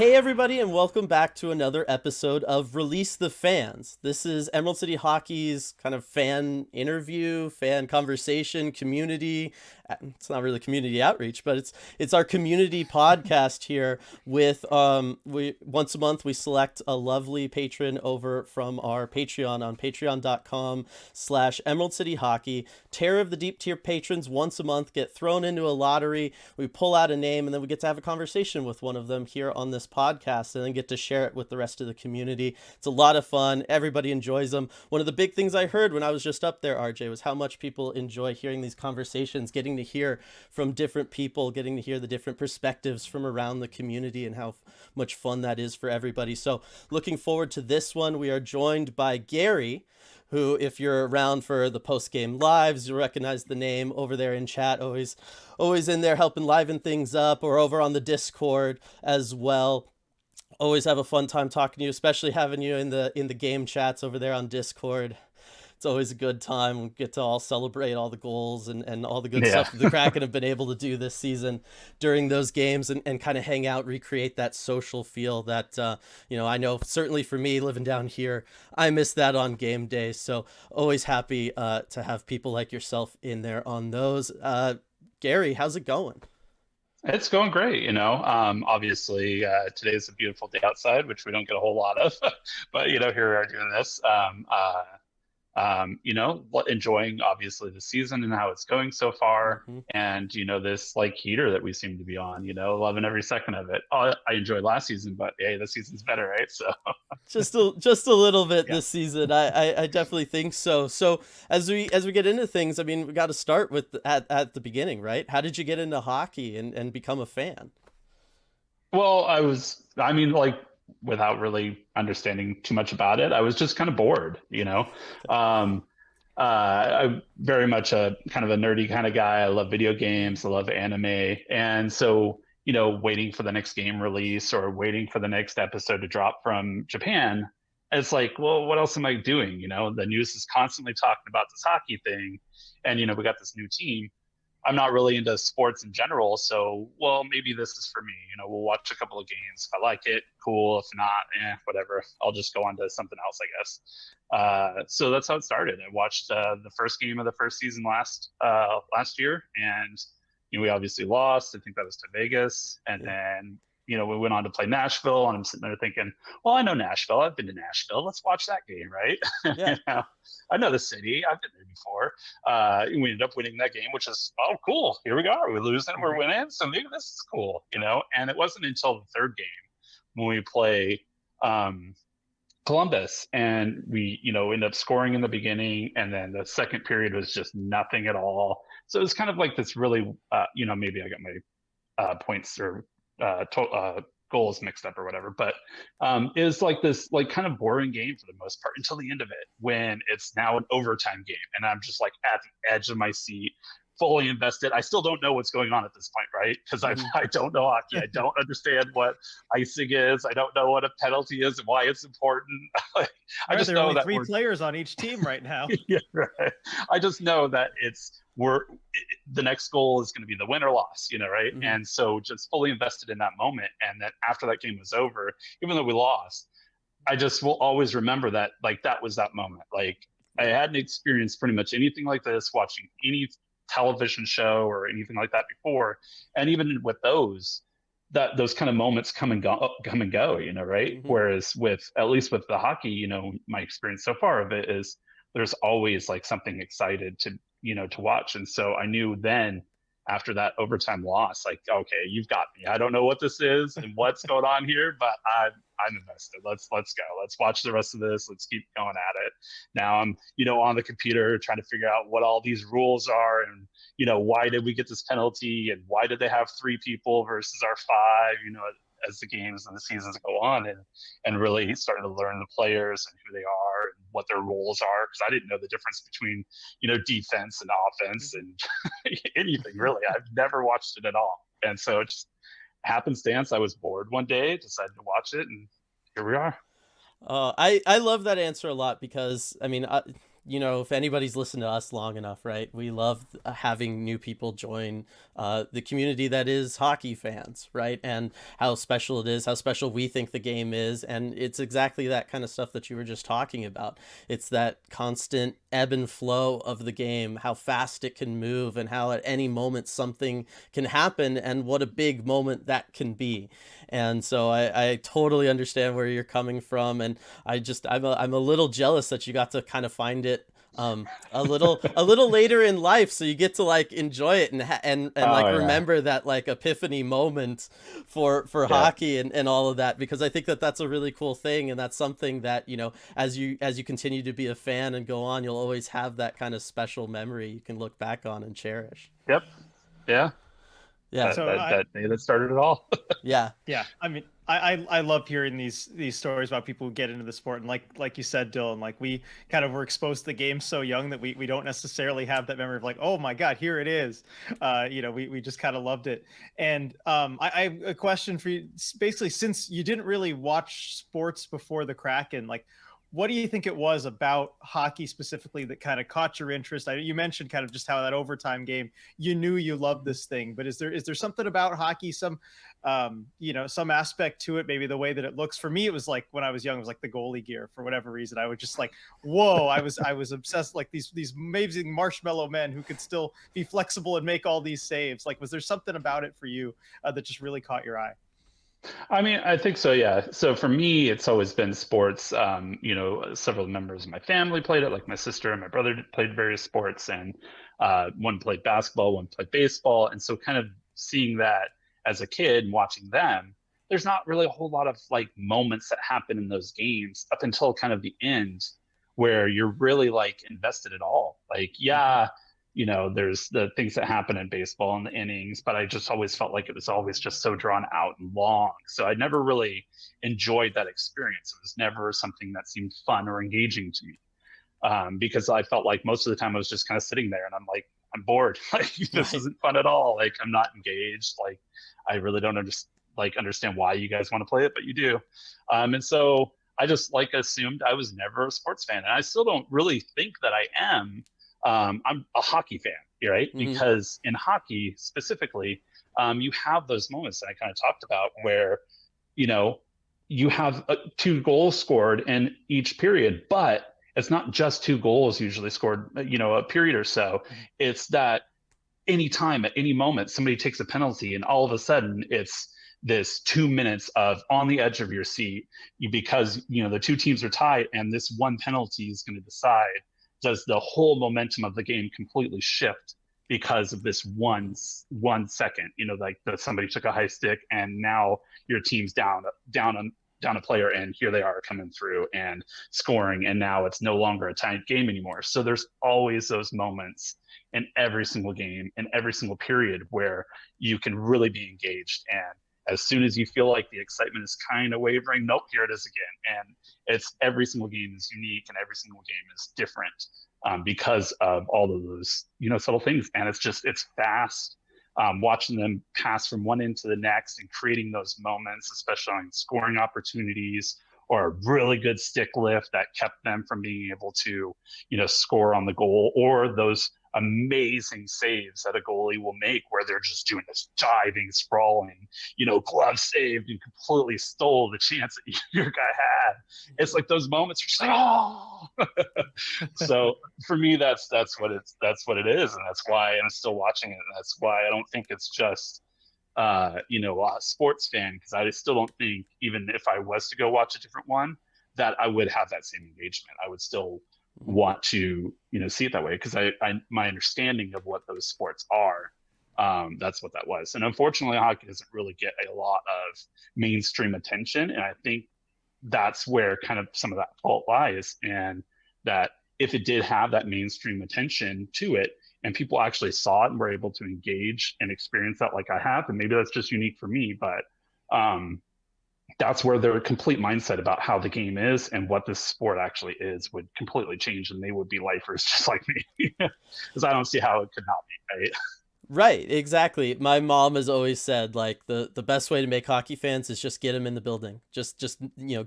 Hey everybody, and welcome back to another episode of Release the Fans. This is Emerald City Hockey's kind of fan interview, fan conversation, community. It's not really community outreach, but it's our community podcast here. With we once a month we select a lovely patron over from our Patreon on patreon.com/Emerald City Hockey. Tier of the deep tier patrons once a month get thrown into a lottery. We pull out a name, and then we get to have a conversation with one of them here on this podcast, and then get to share it with the rest of the community. It's a lot of fun. Everybody enjoys them. One of the big things I heard when I was just up there, RJ, was how much people enjoy hearing these conversations, getting to hear from different people, getting to hear the different perspectives from around the community, and how much fun that is for everybody. So looking forward to this one. We are joined by Gary, who, if you're around for the post-game lives, you'll recognize the name over there in chat, always in there helping liven things up, or over on the Discord as well. Always have a fun time talking to you, especially having you in the game chats over there on Discord. It's always a good time. We get to all celebrate all the goals and all the good Yeah. stuff that the Kraken have been able to do this season during those games, and kind of hang out, recreate that social feel that, I know certainly for me living down here, I miss that on game day. So always happy to have people like yourself in there on those. Gary, how's it going? It's going great, Obviously, today's a beautiful day outside, which we don't get a whole lot of, but here we are doing this. Enjoying obviously the season and how it's going so far, Mm-hmm. and this like heater that we seem to be on, loving every second of it. Oh, I enjoyed last season, but hey, this season's better, right? So Just a little bit yeah. this season. I definitely think so. So as we get into things, I mean, we got to start with at the beginning, right? How did you get into hockey and become a fan? Well, like, without really understanding too much about it, I was just kind of bored. Um, I'm very much a kind of a nerdy kind of guy. I love video games, I love anime. And so, waiting for the next game release or waiting for the next episode to drop from Japan, it's like, well, what else am I doing? The news is constantly talking about this hockey thing. And, we got this new team. I'm not really into sports in general, so well, maybe this is for me. We'll watch a couple of games. If I like it, cool. If not, whatever. I'll just go on to something else, I guess. So that's how it started. I watched the first game of the first season last year, and we obviously lost. I think that was to Vegas, and Yeah. then we went on to play Nashville, and I'm sitting there thinking, well, I know Nashville. I've been to Nashville. Let's watch that game, right? Yeah. I know the city. I've been there before. We ended up winning that game, which is, oh, cool. Here we go. We're losing, we're Mhm. winning. So maybe this is cool. And it wasn't until the third game when we play Columbus, and we, end up scoring in the beginning, and then the second period was just nothing at all. So it was kind of like this really, maybe I got my points or goals mixed up or whatever. But it was like this, like, kind of boring game for the most part until the end of it, when it's now an overtime game, and I'm just like at the edge of my seat, fully invested. I still don't know what's going on at this point, right? Because I Mhm. I don't know hockey. I don't understand what icing is. I don't know what a penalty is and why it's important. I Right, just there are know only that three we're players on each team right now. yeah, right. I just know that the next goal is going to be the win or loss, right? Mhm. And so just fully invested in that moment. And then after that game was over, even though we lost, I just will always remember that, like, that was that moment. Like, I Yeah. hadn't experienced pretty much anything like this watching any television show or anything like that before. And even with those kind of moments come and go, right? Mhm. Whereas with, at least with the hockey, my experience so far of it is there's always like something excited to watch. And so I knew then, after that overtime loss, like, okay, you've got me. I don't know what this is and what's going on here, but I'm invested. Let's go. Let's watch the rest of this. Let's keep going at it. Now I'm, on the computer trying to figure out what all these rules are, and why did we get this penalty, and why did they have three people versus our five, as the games and the seasons go on, and really starting to learn the players and who they are and what their roles are, because I didn't know the difference between defense and offense Mhm. and anything really. I've never watched it at all, and so it just happenstance. I was bored one day, decided to watch it, and here we are. I love that answer a lot because I mean, if anybody's listened to us long enough, right, we love having new people join the community that is hockey fans, right? And how special it is, how special we think the game is. And it's exactly that kind of stuff that you were just talking about. It's that constant ebb and flow of the game, how fast it can move, and how at any moment something can happen, and what a big moment that can be. And so I totally understand where you're coming from. And I'm a little jealous that you got to kind of find it a little later in life, so you get to like enjoy it and like Oh yeah. remember that like epiphany moment for Yeah. hockey and all of that, because I think that that's a really cool thing, and that's something that as you continue to be a fan and go on, you'll always have that kind of special memory you can look back on and cherish. Yep. Yeah. Yeah. That So that that day that started it all. Yeah. yeah, I mean, I love hearing these stories about people who get into the sport, and like you said, Dylan, like we kind of were exposed to the game so young that we don't necessarily have that memory of like, oh my God, here it is. We just kind of loved it. And I have a question for you. Basically, since you didn't really watch sports before the Kraken, like, what do you think it was about hockey specifically that kind of caught your interest? You mentioned kind of just how that overtime game, you knew you loved this thing, but is there something about hockey, some some aspect to it, maybe the way that it looks? For me, it was like when I was young, it was like the goalie gear. For whatever reason, I was just like, whoa, I was obsessed, like these amazing marshmallow men who could still be flexible and make all these saves. Like, was there something about it for you that just really caught your eye? I mean, I think so, yeah. So for me, it's always been sports. Several members of my family played it, like my sister and my brother played various sports, and one played basketball, one played baseball. And so kind of seeing that as a kid and watching them, there's not really a whole lot of like moments that happen in those games up until kind of the end where you're really like invested at all. Like, yeah, there's the things that happen in baseball and the innings, but I just always felt like it was always just so drawn out and long. So I never really enjoyed that experience. It was never something that seemed fun or engaging to me, because I felt like most of the time I was just kind of sitting there and I'm like, I'm bored. Like, this isn't fun at all. Like, I'm not engaged. Like, I really don't understand why you guys want to play it, but you do. And so I just like assumed I was never a sports fan, and I still don't really think that I am. I'm a hockey fan, right? Mm-hmm. Because in hockey specifically, you have those moments that I kind of talked about where, you have two goals scored in each period, but it's not just two goals usually scored, a period or so. It's that anytime at any moment somebody takes a penalty and all of a sudden it's this 2 minutes of on the edge of your seat because, the two teams are tied and this one penalty is going to decide, does the whole momentum of the game completely shift because of this 1 second, like somebody took a high stick and now your team's down a player and here they are coming through and scoring, and now it's no longer a tight game anymore. So there's always those moments in every single game, in every single period, where you can really be engaged. And as soon as you feel like the excitement is kind of wavering, nope, here it is again. And it's every single game is unique and every single game is different, because of all of those, subtle things. And it's fast, watching them pass from one end to the next and creating those moments, especially on scoring opportunities or a really good stick lift that kept them from being able to, score on the goal, or those amazing saves that a goalie will make where they're just doing this diving, sprawling, glove saved and completely stole the chance that your guy had. It's like those moments are just like, oh. So for me, that's what it is, and that's why I'm still watching it, and that's why I don't think it's just a sports fan, because I still don't think, even if I was to go watch a different one, that I would have that same engagement. I would still want to see it that way, because I my understanding of what those sports are, that's what that was. And unfortunately, hockey doesn't really get a lot of mainstream attention, and I think that's where kind of some of that fault lies. And that if it did have that mainstream attention to it and people actually saw it and were able to engage and experience that like I have, and maybe that's just unique for me, but that's where their complete mindset about how the game is and what this sport actually is would completely change, and they would be lifers just like me. Because I don't see how it could not be, right? Right, exactly. My mom has always said like the best way to make hockey fans is just get them in the building. Just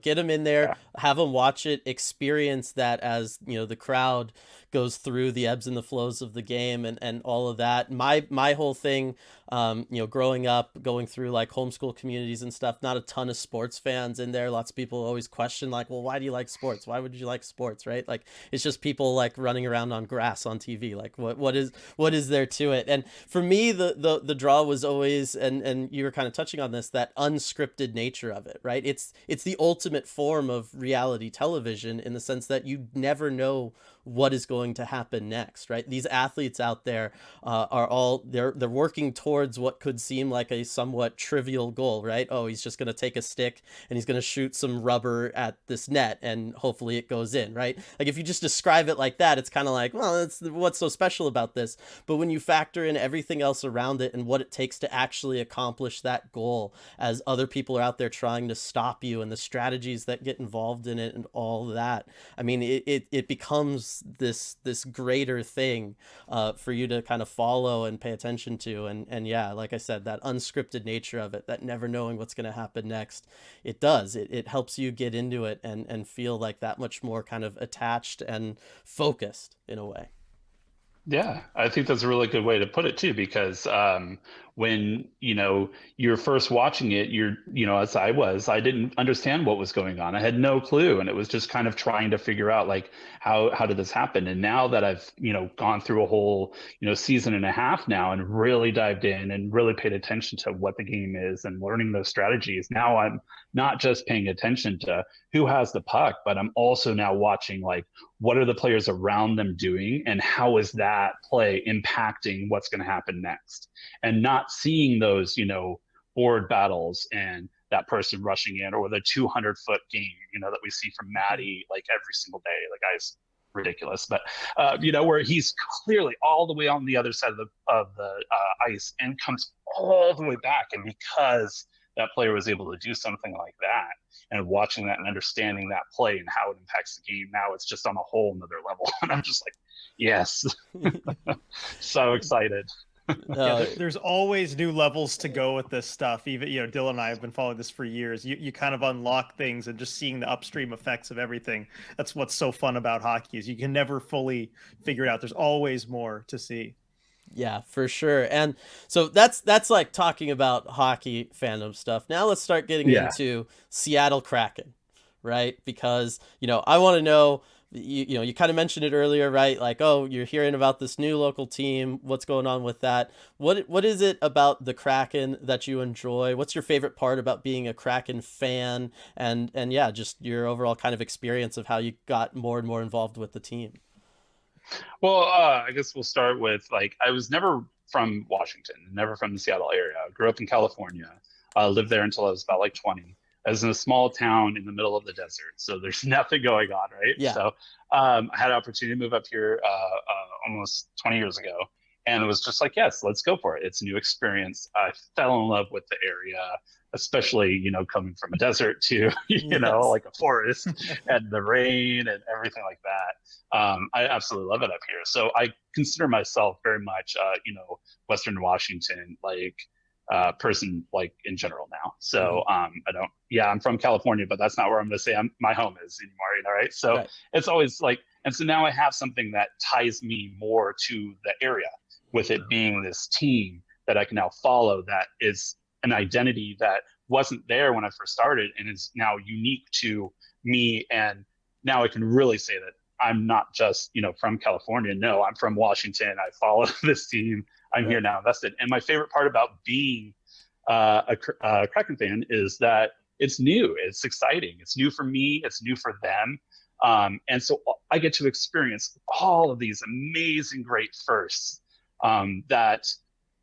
get them in there, Yeah. have them watch it, experience that as, the crowd goes through the ebbs and the flows of the game and all of that. My whole thing, growing up, going through like homeschool communities and stuff, not a ton of sports fans in there. Lots of people always question like, well, why do you like sports? Why would you like sports, right? Like it's just people like running around on grass on TV. Like what is there to it? And for me, the draw was always, and you were kind of touching on this, that unscripted nature of it, right? It's the ultimate form of reality television in the sense that you never know what is going to happen next, right? These athletes out there are all they're working towards what could seem like a somewhat trivial goal, right? Oh, he's just going to take a stick and he's going to shoot some rubber at this net and hopefully it goes in, right? Like if you just describe it like that, it's kind of like, well, that's what's so special about this. But when you factor in everything else around it and what it takes to actually accomplish that goal, as other people are out there trying to stop you and the strategies that get involved in it and all that, I mean, it becomes this greater thing for you to kind of follow and pay attention to. And yeah, like I said, that unscripted nature of it, that never knowing what's going to happen next, it helps you get into it and feel like that much more kind of attached and focused in a way. Yeah, I think that's a really good way to put it too, because when you're first watching it, as I didn't understand what was going on. I had no clue, and it was just kind of trying to figure out like how did this happen. And now that I've gone through a whole season and a half now and really dived in and really paid attention to what the game is and learning those strategies, now I'm not just paying attention to who has the puck, but I'm also now watching like what are the players around them doing and how is that play impacting what's going to happen next, and not seeing those board battles and that person rushing in, or the 200-foot game that we see from Maddie like every single day. The guy's ridiculous, but where he's clearly all the way on the other side of the ice and comes all the way back, and because that player was able to do something like that, and watching that and understanding that play and how it impacts the game, now it's just on a whole another level. And I'm just like, yes. So excited. There's always new levels to go with this stuff. Even Dylan and I have been following this for years. You kind of unlock things, and just seeing the upstream effects of everything. That's what's so fun about hockey, is you can never fully figure it out. There's always more to see. Yeah, for sure. And so that's like talking about hockey fandom stuff. Now let's start getting into Seattle Kraken, right? Because, I want to know, you kind of mentioned it earlier, right? Like, oh, you're hearing about this new local team. What's going on with that? What is it about the Kraken that you enjoy? What's your favorite part about being a Kraken fan? And yeah, just your overall kind of experience of how you got more and more involved with the team. Well, I guess we'll start with like, I was never from Washington, never from the Seattle area. I grew up in California. Lived there until I was about like 20. I was in a small town in the middle of the desert, so there's nothing going on, right? Yeah. So I had an opportunity to move up here almost 20 years ago, and it was just like, yes, let's go for it. It's a new experience. I fell in love with the area, especially coming from a desert to like a forest and the rain and everything like that. I absolutely love it up here. So I consider myself very much Western Washington person, like in general now. So I'm from California, but that's not where I'm going to say my home is anymore. Right. So Right. It's always like, and so now I have something that ties me more to the area, with it being this team that I can now follow, that is an identity that wasn't there when I first started and is now unique to me. And now I can really say that I'm not just, from California. No, I'm from Washington. I follow this team. I'm here now invested. And my favorite part about being a Kraken fan is that it's new. It's exciting. It's new for me. It's new for them. And so I get to experience all of these amazing, great firsts that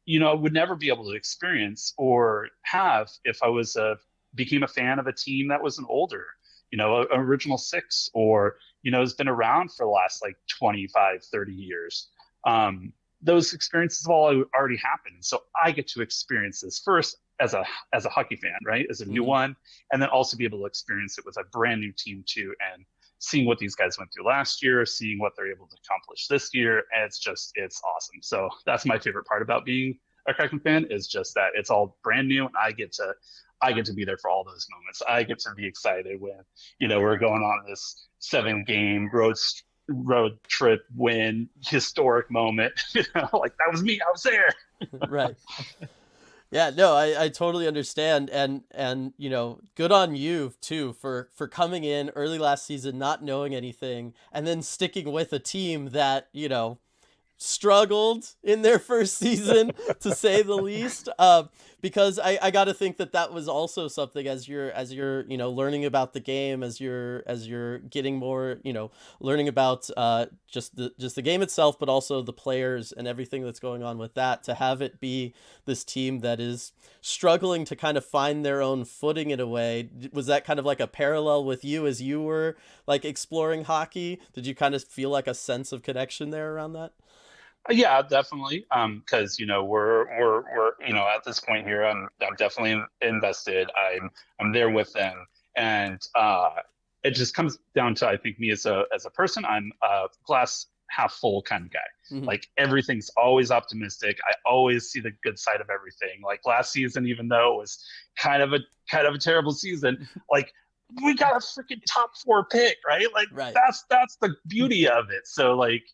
I would never be able to experience or have if I became a fan of a team that was an older, original six, or has been around for the last like 25, 30 years. Those experiences have all already happened. So I get to experience this first as a hockey fan, right? As a new one, and then also be able to experience it with a brand new team too, and seeing what these guys went through last year, seeing what they're able to accomplish this year, and it's awesome. So that's my favorite part about being a Kraken fan, is just that it's all brand new, and I get to be there for all those moments. I get to be excited when, we're going on this 7-game road trip win, historic moment. Like that was me. I was there. Right. Yeah, no, I totally understand. And, good on you too for coming in early last season, not knowing anything, and then sticking with a team that, struggled in their first season, to say the least. Because I got to think that was also something, as you're learning about the game, as you're getting more, learning about just the game itself, but also the players and everything that's going on with that, to have it be this team that is struggling to kind of find their own footing in a way. Was that kind of like a parallel with you as you were like exploring hockey? Did you kind of feel like a sense of connection there around that? Yeah, definitely. Because we're at this point here, I'm definitely invested. I'm there with them, and it just comes down to, I think, me as a person, I'm a glass half full kind of guy. Mm-hmm. Like everything's always optimistic. I always see the good side of everything. Like last season, even though it was kind of a terrible season, like we got a freaking top 4 pick, right? Like right. That's the beauty of it. So like,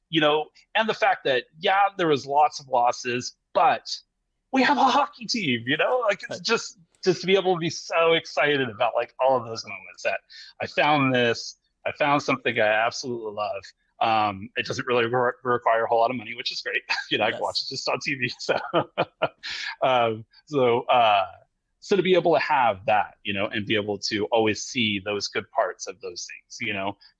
and the fact that, yeah, there was lots of losses, but we have a hockey team, like it's just to be able to be so excited about like all of those moments that I found something I absolutely love. It doesn't really require a whole lot of money, which is great. I can watch it just on TV. So to be able to have that, and be able to always see those good parts of those things,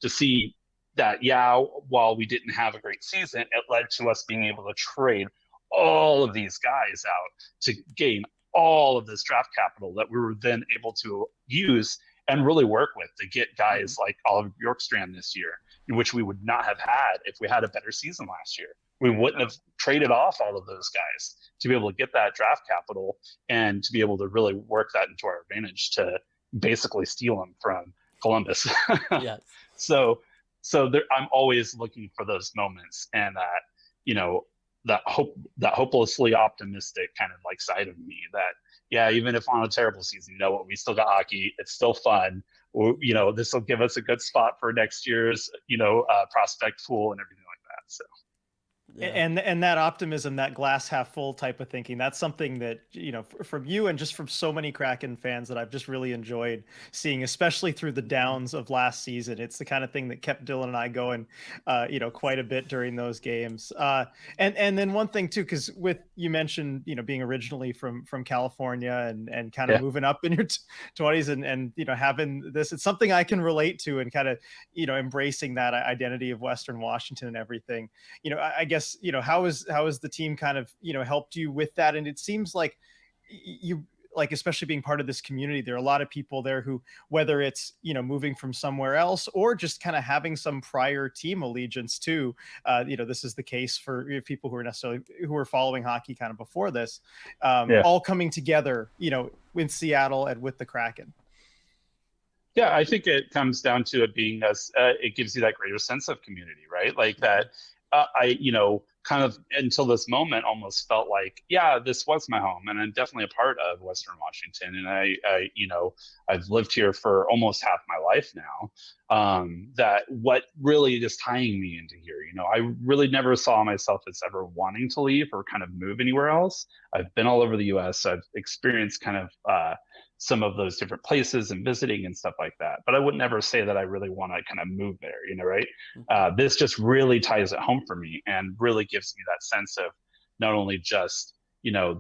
to see that, yeah, while we didn't have a great season, it led to us being able to trade all of these guys out to gain all of this draft capital that we were then able to use and really work with to get guys like Oliver Bjorkstrand this year, which we would not have had if we had a better season last year. We wouldn't have traded off all of those guys to be able to get that draft capital and to be able to really work that into our advantage to basically steal them from Columbus. Yes. So I'm always looking for those moments, and that hopelessly optimistic kind of like side of me that, yeah, even if on a terrible season, we still got hockey. It's still fun. This will give us a good spot for next year's, prospect pool and everything like that. So. Yeah. And that optimism, that glass half full type of thinking, that's something that, from you and just from so many Kraken fans that I've just really enjoyed seeing, especially through the downs of last season. It's the kind of thing that kept Dylan and I going, quite a bit during those games. And then one thing too, because you mentioned, being originally from California and kind of moving up in your 20s and having this, it's something I can relate to, and kind of, embracing that identity of Western Washington and everything. I guess, how is the team kind of, helped you with that? And it seems like you, like, especially being part of this community, there are a lot of people there who, whether it's, moving from somewhere else or just kind of having some prior team allegiance too. This is the case for people who are following hockey kind of before this, all coming together, in Seattle and with the Kraken. Yeah, I think it comes down to it being it gives you that greater sense of community, right? Like that. I kind of until this moment almost felt like, yeah, this was my home, and I'm definitely a part of Western Washington, and I've lived here for almost half my life now. That what really is tying me into here, I really never saw myself as ever wanting to leave or kind of move anywhere else. I've been all over the U.S. I've experienced kind of some of those different places and visiting and stuff like that. But I would never say that I really want to kind of move there, right? This just really ties it home for me and really gives me that sense of not only just,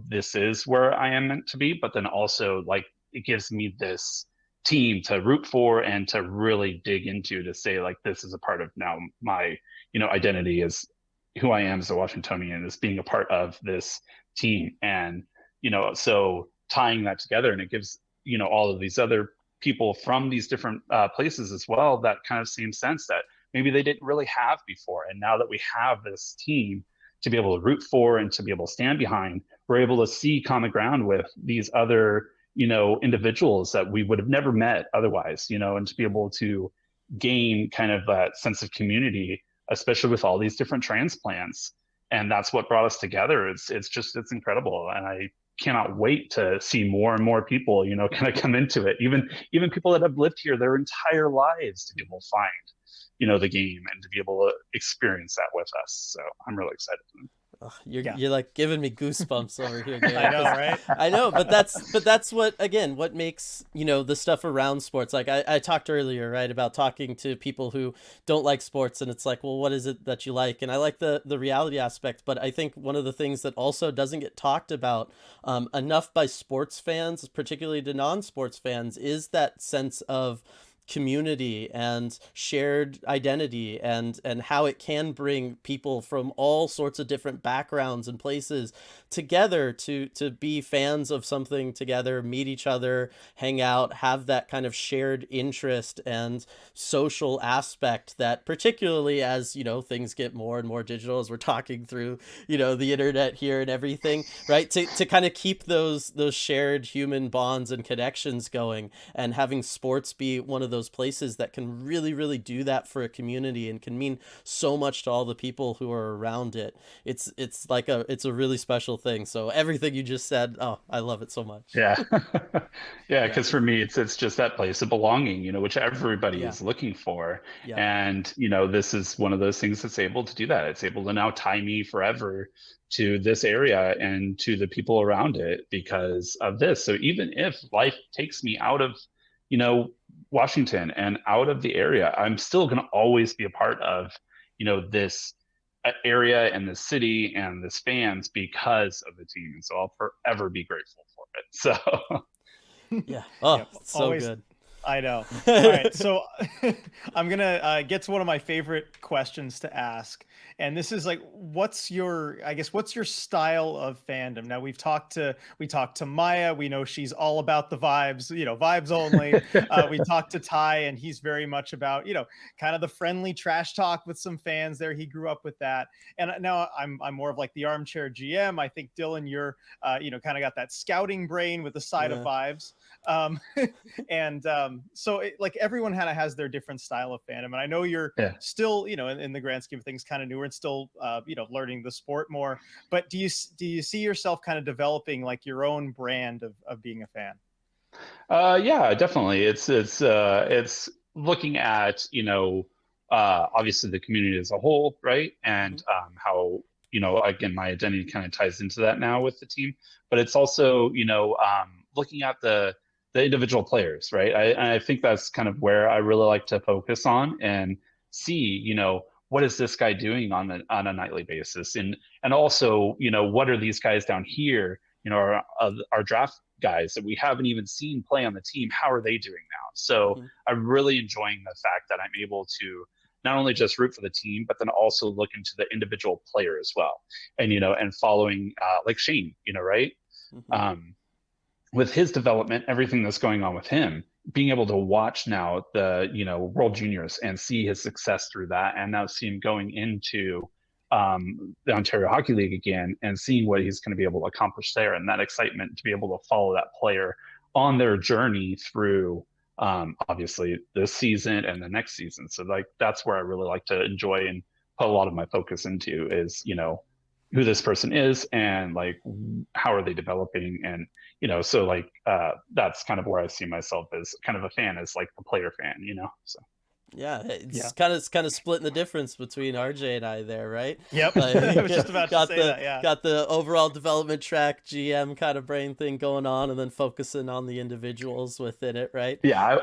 this is where I am meant to be, but then also like it gives me this team to root for and to really dig into, to say like, this is a part of now my, identity is who I am as a Washingtonian, is being a part of this team. And, so tying that together, and it gives, all of these other people from these different places as well, that kind of same sense that maybe they didn't really have before. And now that we have this team to be able to root for and to be able to stand behind, we're able to see common ground with these other, individuals that we would have never met otherwise, and to be able to, gain kind of that sense of community, especially with all these different transplants. And that's what brought us together. It's incredible, and I cannot wait to see more and more people, kind of come into it. Even people that have lived here their entire lives to be able to find, the game and to be able to experience that with us. So I'm really excited. Ugh, you're like giving me goosebumps over here, Gary. I know, right? I know, but that's what makes, the stuff around sports. Like I talked earlier, right, about talking to people who don't like sports, and it's like, well, what is it that you like? And I like the reality aspect, but I think one of the things that also doesn't get talked about enough by sports fans, particularly to non-sports fans, is that sense of community and shared identity, and how it can bring people from all sorts of different backgrounds and places together to be fans of something together, meet each other, hang out, have that kind of shared interest and social aspect that, particularly as things get more and more digital, as we're talking through the internet here and everything, right, to kind of keep those shared human bonds and connections going, and having sports be one of those places that can really, really do that for a community and can mean so much to all the people who are around it. It's a really special thing. So everything you just said, oh, I love it so much. Yeah. Yeah, because for me it's just that place of belonging, which everybody Yeah. is looking for. Yeah. And this is one of those things that's able to do that. It's able to now tie me forever to this area and to the people around it because of this. So even if life takes me out of Washington and out of the area, I'm still going to always be a part of this area and this city and this fans because of the team. And so I'll forever be grateful for it. So Yeah. Oh, Yep, so always good. I know. All right, so I'm gonna get to one of my favorite questions to ask, and this is like, what's your style of fandom? Now we talked to Maya. We know she's all about the vibes, vibes only. We talked to Ty, and he's very much about kind of the friendly trash talk with some fans there. He grew up with that, and now I'm more of like the armchair GM. I think Dylan, you're kind of got that scouting brain with the side of vibes. And so like everyone kind of has their different style of fandom, and I know you're still in the grand scheme of things kind of newer and still learning the sport more, but do you see yourself kind of developing like your own brand of being a fan? yeah, definitely. It's looking at obviously the community as a whole, right? And how again my identity kind of ties into that now with the team, but it's also looking at the individual players, right? I think that's kind of where I really like to focus on and see, what is this guy doing on a nightly basis, and also, what are these guys down here, our draft guys that we haven't even seen play on the team, how are they doing now? So I'm really enjoying the fact that I'm able to not only just root for the team, but then also look into the individual player as well, and and following like Shane, right? With his development, everything that's going on with him, being able to watch now the World Juniors and see his success through that, and now see him going into the Ontario Hockey League again and seeing what he's going to be able to accomplish there, and that excitement to be able to follow that player on their journey through obviously this season and the next season. So like that's where I really like to enjoy and put a lot of my focus into is who this person is and like how are they developing, and so like that's kind of where I see myself as kind of a fan, as like the player fan, so yeah, it's kind of splitting the difference between RJ and I there, right? Yep. Like, I was just about to say that. Yeah, got the overall development track GM kind of brain thing going on, and then focusing on the individuals within it, right? Yeah,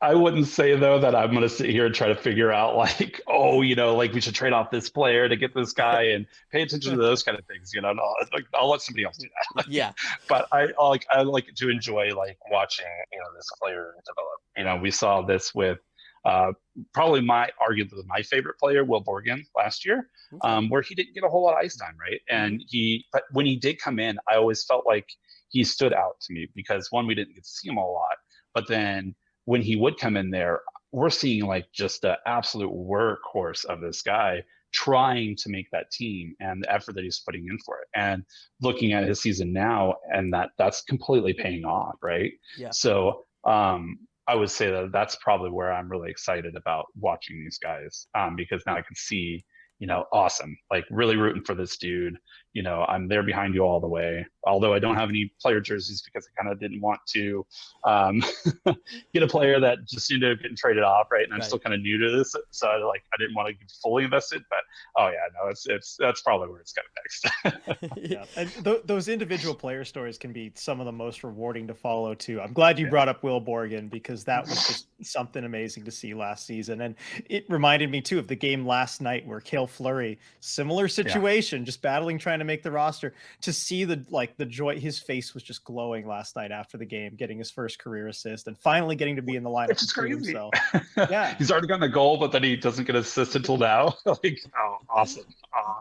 I wouldn't say though that I'm going to sit here and try to figure out like, oh, like we should trade off this player to get this guy and pay attention to those kind of things. No, like I'll let somebody else do that. Yeah. But I like to enjoy like watching this player develop. We saw this with probably arguably my favorite player, Will Borgen, last year, where he didn't get a whole lot of ice time, right? And but when he did come in, I always felt like he stood out to me because one, we didn't get to see him a lot, but then when he would come in there, we're seeing like just the absolute workhorse of this guy trying to make that team and the effort that he's putting in for it. And looking at his season now, and that's completely paying off, right? Yeah. So I would say that that's probably where I'm really excited about watching these guys, because now I can see, awesome, like really rooting for this dude. I'm there behind you all the way. Although I don't have any player jerseys because I kind of didn't want to um, get a player that just ended up getting traded off, right? And I'm Right. still kind of new to this, so I didn't want to get fully invested. But oh yeah, no, it's that's probably where it's going next. Yeah, and those individual player stories can be some of the most rewarding to follow too. I'm glad you Yeah. brought up Will Borgen because that was just something amazing to see last season, and it reminded me too of the game last night where Cale Fleury, similar situation, just battling trying to make the roster. To see the joy, his face was just glowing last night after the game, getting his first career assist and finally getting to be in the lineup Which to is prove crazy. himself. Yeah. He's already gotten a goal, but then he doesn't get assist until now. Like, oh, awesome.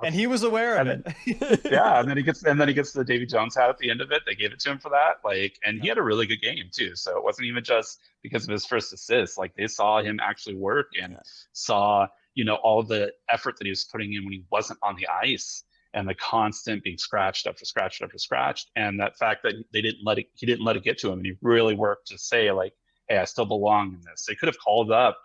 And he was aware of And it. yeah, and then he gets the Davy Jones hat at the end of it. They gave it to him for that. Like, and he Yeah. had a really good game too. So it wasn't even just because of his first assist. Like they saw him actually work and saw, all the effort that he was putting in when he wasn't on the ice and the constant being scratched after scratched after scratched. And that fact that he didn't let it get to him, and he really worked to say like, hey, I still belong in this. They could have called up,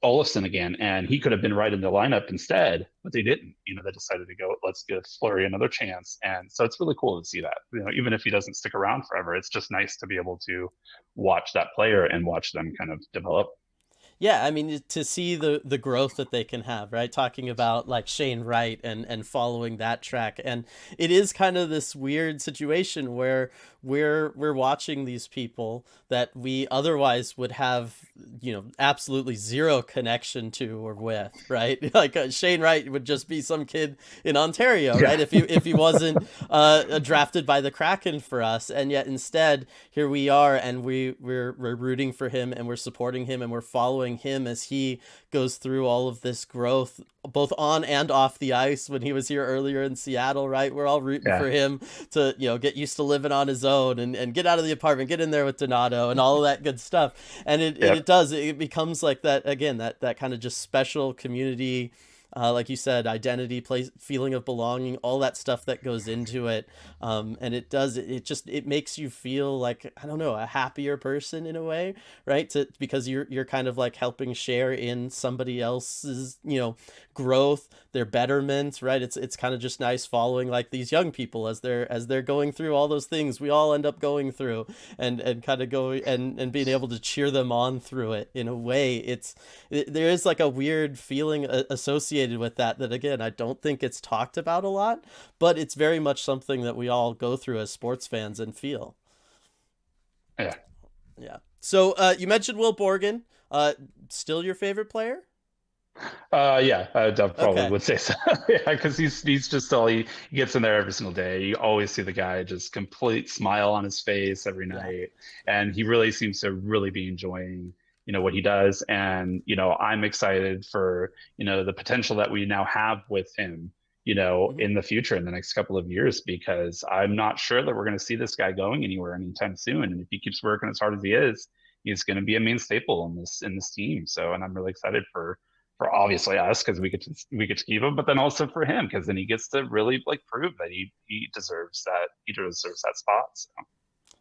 Olafson again, and he could have been right in the lineup instead, but they didn't. They decided to go, let's give Fleury another chance. And so it's really cool to see that. Even if he doesn't stick around forever, it's just nice to be able to watch that player and watch them kind of develop. Yeah, I mean to see the growth that they can have, right? Talking about like Shane Wright and following that track. And it is kind of this weird situation where we're watching these people that we otherwise would have, absolutely zero connection to or with, right? Like Shane Wright would just be some kid in Ontario, right? Yeah. If he wasn't drafted by the Kraken for us, and yet instead here we are, and we're rooting for him, and we're supporting him, and we're following him as he goes through all of this growth both on and off the ice. When he was here earlier in Seattle, right, we're all rooting for him to get used to living on his own and get out of the apartment, get in there with Donato and all of that good stuff. And it becomes like that again, that kind of just special community, like you said, identity, place, feeling of belonging, all that stuff that goes into it. And it makes you feel like, I don't know, a happier person in a way, right? Because you're kind of like helping share in somebody else's, growth, their betterment, right? It's kind of just nice following like these young people as they're going through all those things we all end up going through, and kind of going and being able to cheer them on through it in a way. There is like a weird feeling associated with that again, I don't think it's talked about a lot, but it's very much something that we all go through as sports fans and feel. Yeah. So you mentioned Will Borgen, still your favorite player? Yeah, I probably Okay. would say so. Yeah, because he's just all he gets in there every single day. You always see the guy just complete smile on his face every night, and he really seems to really be enjoying what he does. And I'm excited for the potential that we now have with him. In the future, in the next couple of years, because I'm not sure that we're going to see this guy going anywhere anytime soon. And if he keeps working as hard as he is, he's going to be a main staple in this team. So, and I'm really excited for obviously us because we get to keep him, but then also for him because then he gets to really like prove that he deserves that spot. So.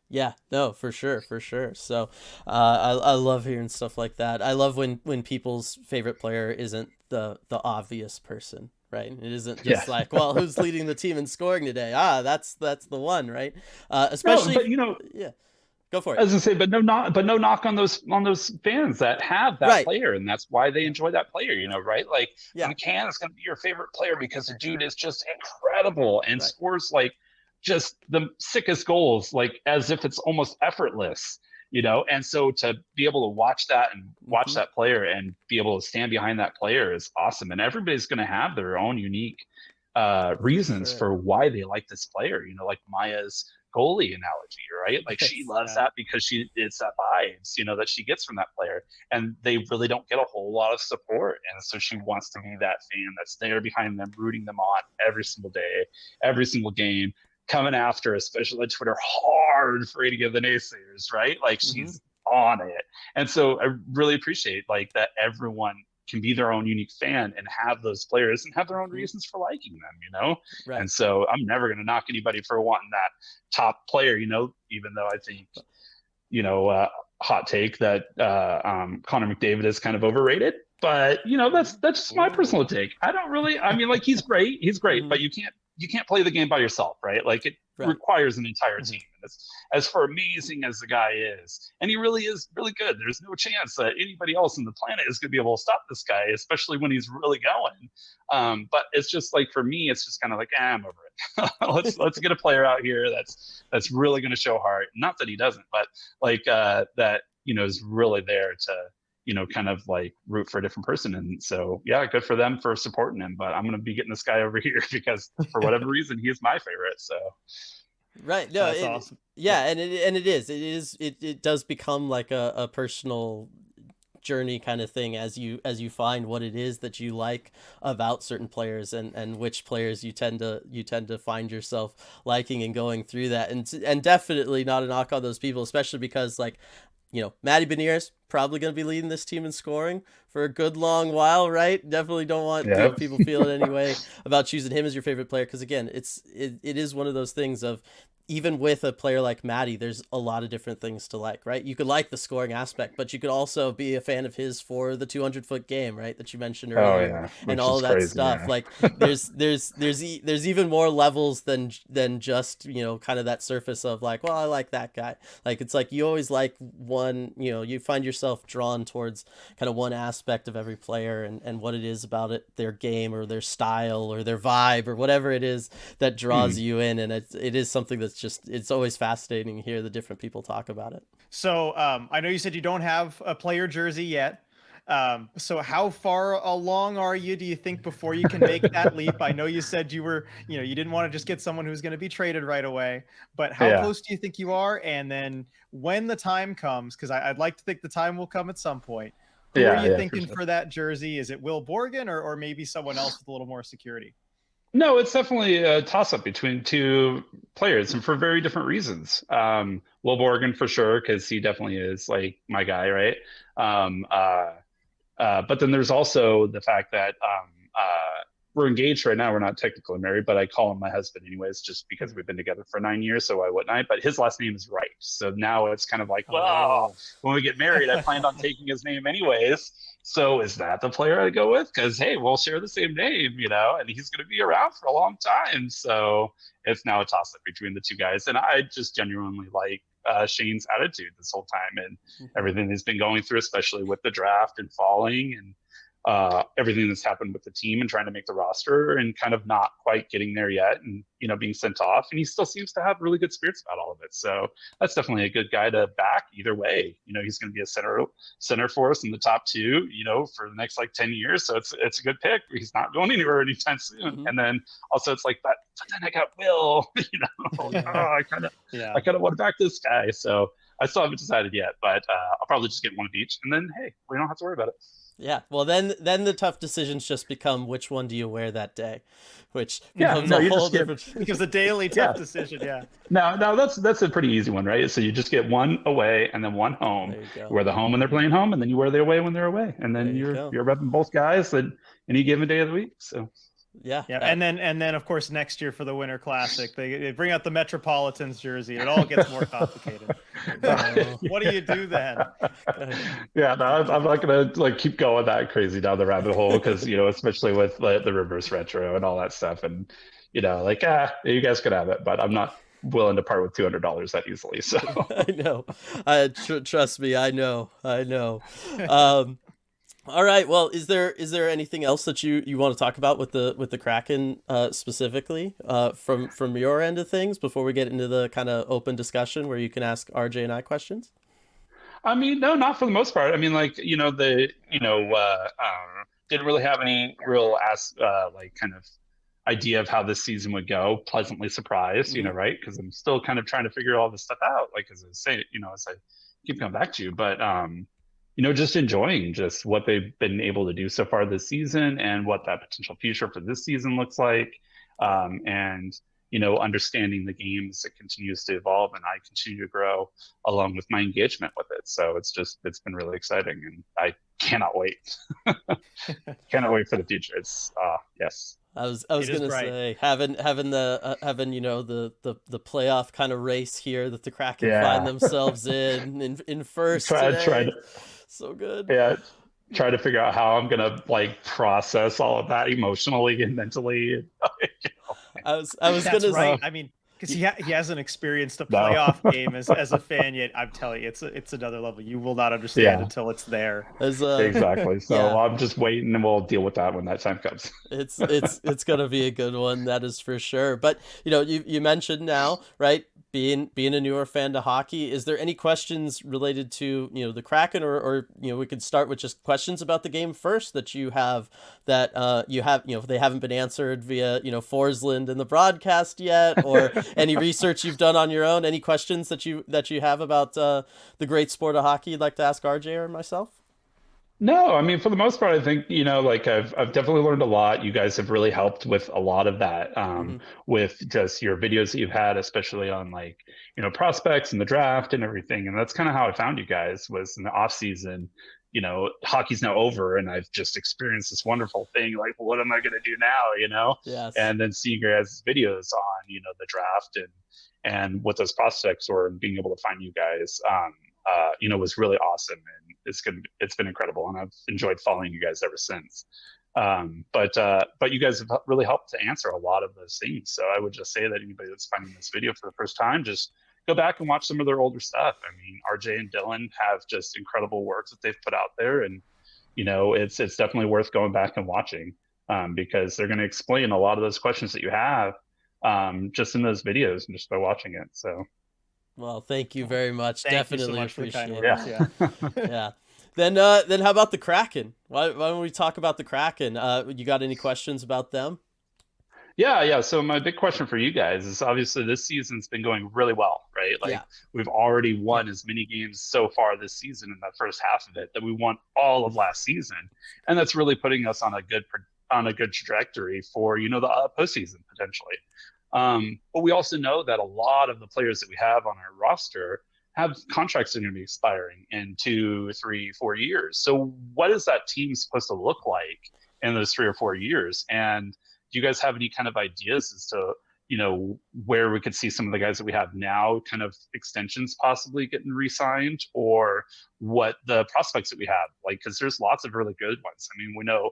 Yeah, no, for sure, for sure. So, I love hearing stuff like that. I love when people's favorite player isn't the obvious person, right? It isn't just like, well, who's leading the team in scoring today? That's the one, right? Especially, no, but yeah, go for it. I was gonna say, but no knock on those fans that have that Right. player, and that's why they enjoy that player, right? Like McCann is gonna be your favorite player because the dude is just incredible and scores like just the sickest goals, like as if it's almost effortless, and so to be able to watch that and watch that player and be able to stand behind that player is awesome. And everybody's going to have their own unique reasons for why they like this player, like Maya's goalie analogy, right? Like she loves that because it's that vibes, that she gets from that player, and they really don't get a whole lot of support. And so she wants to be that fan that's there behind them, rooting them on every single day, every single game, coming after, especially on Twitter, hard for any of the naysayers, right? Like she's on it. And so I really appreciate like that everyone can be their own unique fan and have those players and have their own reasons for liking them, Right. And so I'm never going to knock anybody for wanting that top player, even though I think, hot take that Connor McDavid is kind of overrated. But that's just my personal take. I don't really. I mean, like he's great, but you can't play the game by yourself, right? Like it requires an entire team. And as for amazing as the guy is, and he really is really good, there's no chance that anybody else on the planet is going to be able to stop this guy, especially when he's really going. But it's just like for me, it's just kind of like I'm over it. let's get a player out here that's really going to show heart. Not that he doesn't, but like that is really there to kind of like root for a different person. And so, yeah, good for them for supporting him. But I'm going to be getting this guy over here because for whatever reason, he is my favorite. So, right. No, that's awesome. Yeah, and it does become like a personal journey kind of thing as you find what it is that you like about certain players and which players you tend to find yourself liking and going through that. And definitely not a knock on those people, especially because like, Matty Beniers probably going to be leading this team in scoring for a good long while, right? Definitely don't want people feeling any way about choosing him as your favorite player, because again, it is one of those things of, even with a player like Matty, there's a lot of different things to like, right? You could like the scoring aspect, but you could also be a fan of his for the 200-foot game, right? That you mentioned earlier, and all of that crazy, stuff. Yeah. Like there's even more levels than just, kind of that surface of like, well, I like that guy. Like, it's like you always like one, you find yourself drawn towards kind of one aspect of every player and what it is about it, their game or their style or their vibe or whatever it is that draws you in. And it is something that's it's always fascinating to hear the different people talk about it. So I know you said you don't have a player jersey yet. So how far along are you, do you think, before you can make that leap? I know you said you were, you didn't want to just get someone who's going to be traded right away, but how close do you think you are? And then when the time comes, because I'd like to think the time will come at some point. Who are you thinking for that jersey? Is it Will Borgen or maybe someone else with a little more security? No, it's definitely a toss-up between two players, and for very different reasons. Will Borgen for sure, because he definitely is like my guy, right? But then there's also the fact that we're engaged right now. We're not technically married, but I call him my husband anyways, just because we've been together for 9 years, so why wouldn't I? But his last name is Wright, so now it's kind of like, well, when we get married, I planned on taking his name anyways. So is that the player I go with? Because, hey, we'll share the same name, and he's going to be around for a long time. So it's now a toss-up between the two guys. And I just genuinely like Shane's attitude this whole time and everything he's been going through, especially with the draft and falling and everything that's happened with the team and trying to make the roster and kind of not quite getting there yet and, being sent off. And he still seems to have really good spirits about all of it. So that's definitely a good guy to back either way. He's going to be a center for us in the top two, for the next like 10 years. So it's a good pick. He's not going anywhere anytime soon. And then also it's like, but then I got Will, I kind of want to back this guy. So I still haven't decided yet, but I'll probably just get one of each. And then, hey, we don't have to worry about it. Yeah, well, then the tough decisions just become which one do you wear that day, which becomes a whole different. Because the daily tough decision, No, that's a pretty easy one, right? So you just get one away and then one home. You wear the home when they're playing home, and then you wear the away when they're away, and then you're repping both guys at any given day of the week. So. Yeah. And then of course next year for the Winter Classic, they bring out the Metropolitans jersey. It all gets more complicated. What do you do then? Yeah, no, I'm not gonna like keep going that crazy down the rabbit hole because especially with the reverse retro and all that stuff, and you guys could have it, but I'm not willing to part with $200 that easily. So I know, trust me, I know. All right. Well, is there anything else that you want to talk about with the Kraken specifically from your end of things before we get into the kind of open discussion where you can ask RJ and I questions? I mean, no, not for the most part. I mean, like didn't really have any real kind of idea of how this season would go. Pleasantly surprised, right? Because I'm still kind of trying to figure all this stuff out. Like as I say, as I keep coming back to you, but just enjoying just what they've been able to do so far this season and what that potential future for this season looks like. And, understanding the game as it continues to evolve and I continue to grow along with my engagement with it. So it's been really exciting and I cannot wait. Cannot wait for the future. It's yes. I was It is gonna bright. say having having the playoff kind of race here that the Kraken find Yeah. themselves in first Try today. to So good. yeah, try to figure out how I'm gonna like process all of that emotionally and mentally. I was That's gonna right. I mean, because y- he hasn't experienced a No. playoff game as a fan yet. I'm telling you, it's another level. You will not understand Yeah, until it's there. as exactly. So yeah. I'm just waiting and we'll deal with that when that time comes. It's gonna be a good one, that is for sure. But you mentioned now, right? Being a newer fan to hockey, is there any questions related to the Kraken, or we could start with just questions about the game first that you have that if they haven't been answered via Forsland in the broadcast yet, or any research you've done on your own, any questions that you have about the great sport of hockey you'd like to ask RJ or myself? No, I mean, for the most part, I think, like I've definitely learned a lot. You guys have really helped with a lot of that, Hmm. with just your videos that you've had, especially on like, prospects and the draft and everything. And that's kind of how I found you guys was in the off season. Hockey's now over and I've just experienced this wonderful thing. Like, what am I going to do now? Yes. And then seeing your guys' videos on, the draft and what those prospects were and being able to find you guys, was really awesome, and it's been incredible, and I've enjoyed following you guys ever since. But you guys have really helped to answer a lot of those things. So I would just say that anybody that's finding this video for the first time, just go back and watch some of their older stuff. I mean, RJ and Dylan have just incredible works that they've put out there, and it's definitely worth going back and watching, because they're going to explain a lot of those questions that you have, just in those videos and just by watching it. So Well, thank you very much. Thank you so Definitely much for the kind appreciate words. it. yeah. Yeah. Yeah. Then how about the Kraken? Why don't we talk about the Kraken? You got any questions about them? Yeah. So my big question for you guys is obviously this season's been going really well, right? Like Yeah. we've already won as many games so far this season in the first half of it that we won all of last season, and that's really putting us on a good trajectory for the postseason potentially. But we also know that a lot of the players that we have on our roster have contracts that are going to be expiring in 2, 3, 4 years. So what is that team supposed to look like in those 3 or 4 years? And do you guys have any kind of ideas as to where we could see some of the guys that we have now kind of extensions possibly getting re-signed, or what the prospects that we have like, because there's lots of really good ones. I mean, we know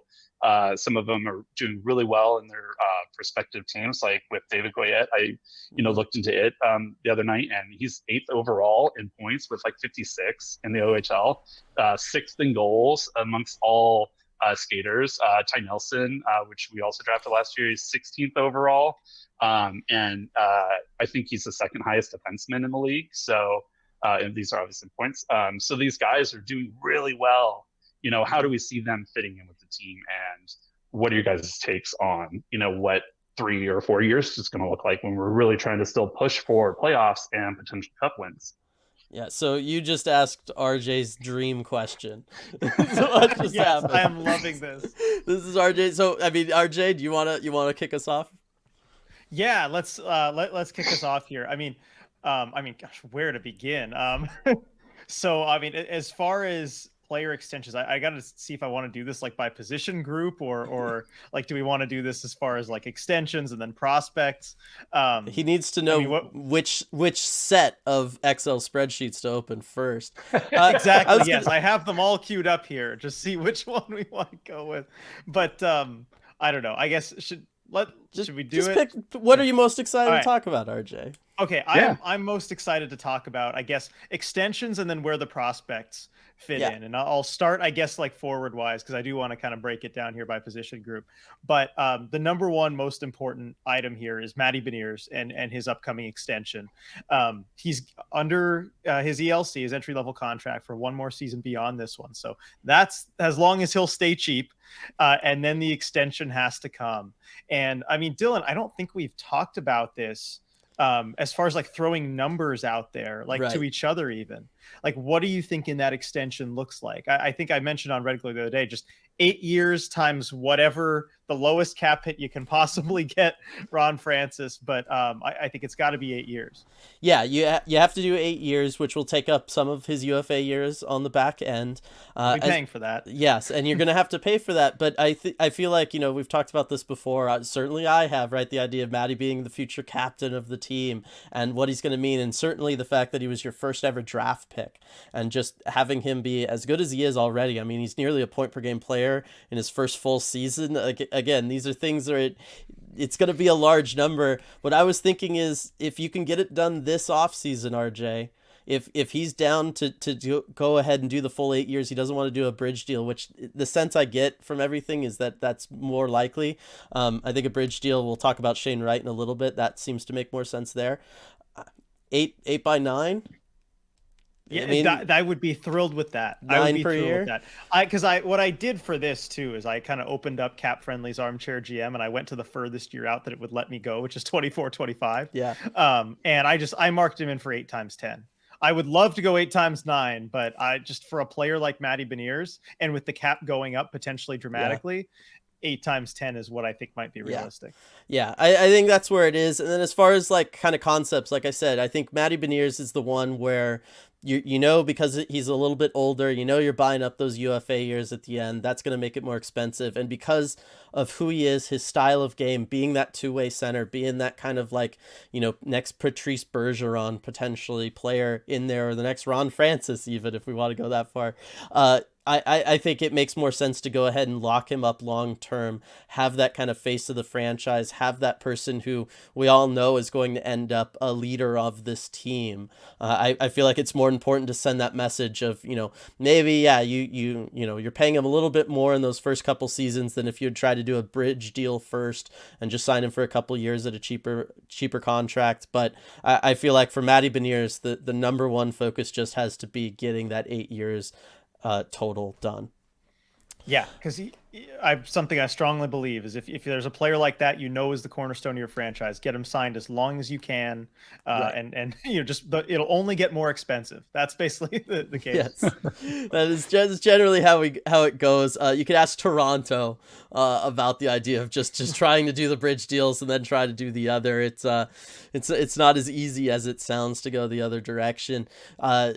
some of them are doing really well in their prospective teams, like with David Goyette. I looked into it the other night, and he's 8th overall in points with like 56 in the OHL, 6th in goals amongst all skaters. Ty Nelson, which we also drafted last year, is 16th overall. And I think he's the second highest defenseman in the league. So, and these are obviously points. So these guys are doing really well. How do we see them fitting in with the team? And what are your guys' takes on, what 3 or 4 years is going to look like when we're really trying to still push for playoffs and potential cup wins? Yeah. So you just asked RJ's dream question. So what just Yes, happened? I am loving this. This is RJ. So I mean, RJ, do you wanna kick us off? Yeah, let's kick us off here. Gosh, where to begin? So I mean, as far as player extensions, I got to see if I want to do this like by position group, or like, do we want to do this as far as like extensions and then prospects? He needs to know which set of Excel spreadsheets to open first. Exactly. Yes, I have them all queued up here. Just see which one we want to go with. But I don't know. I guess should we do just it? Pick, what are you most excited All to right. talk about, RJ? Okay, Yeah. I'm most excited to talk about, I guess, extensions and then where the prospects fit Yeah. in. And I'll start, I guess, like forward wise, because I do want to kind of break it down here by position group. But the number one most important item here is Matty Beniers and his upcoming extension. He's under his ELC, his entry level contract, for one more season beyond this one. So that's as long as he'll stay cheap. And then the extension has to come. And I mean, Dylan, I don't think we've talked about this as far as like throwing numbers out there, like Right. to each other, even like, what do you think in that extension looks like? I think I mentioned on Red Glare the other day, just 8 years times whatever the lowest cap hit you can possibly get Ron Francis, but I think it's got to be 8 years. Yeah, you have to do 8 years, which will take up some of his UFA years on the back end. I'll be paying for that. Yes, and you're going to have to pay for that. But I feel like, we've talked about this before. Certainly I have, right? The idea of Matty being the future captain of the team and what he's going to mean. And certainly the fact that he was your first ever draft pick and just having him be as good as he is already. I mean, he's nearly a point per game player in his first full season. Again, these are things that it's going to be a large number. What I was thinking is if you can get it done this offseason, RJ, if he's down to go ahead and do the full 8 years, he doesn't want to do a bridge deal, which the sense I get from everything is that that's more likely. I think a bridge deal, we'll talk about Shane Wright in a little bit. That seems to make more sense there. 8 by 9. Yeah, I mean, I would be thrilled with that. I would 9 be per thrilled year. with that. Because what I did for this too is I kind of opened up Cap Friendly's Armchair GM and I went to the furthest year out that it would let me go, which is 24-25. Yeah. And I marked him in for 8 times 10. I would love to go 8 times 9, but I just for a player like Matty Beniers and with the cap going up potentially dramatically, 8 times 10 is what I think might be realistic. Yeah, I think that's where it is. And then as far as like kind of concepts, like I said, I think Matty Beniers is the one where because he's a little bit older, you're buying up those UFA years at the end. That's going to make it more expensive. And because of who he is, his style of game, being that two-way center, being that kind of like, next Patrice Bergeron potentially player in there, or the next Ron Francis, even if we want to go that far, I think it makes more sense to go ahead and lock him up long term, have that kind of face of the franchise, have that person who we all know is going to end up a leader of this team. I feel like it's more important to send that message of, maybe, yeah, you're paying him a little bit more in those first couple seasons than if you'd try to do a bridge deal first and just sign him for a couple years at a cheaper contract. But I feel like for Matty Beniers, the number one focus just has to be getting that 8 years total done. Yeah, because something I strongly believe is if there's a player like that is the cornerstone of your franchise, get him signed as long as you can, Right. and it'll only get more expensive. That's basically the case. Yes, that is just generally how it goes. You could ask Toronto about the idea of just trying to do the bridge deals and then try to do the other. It's not as easy as it sounds to go the other direction.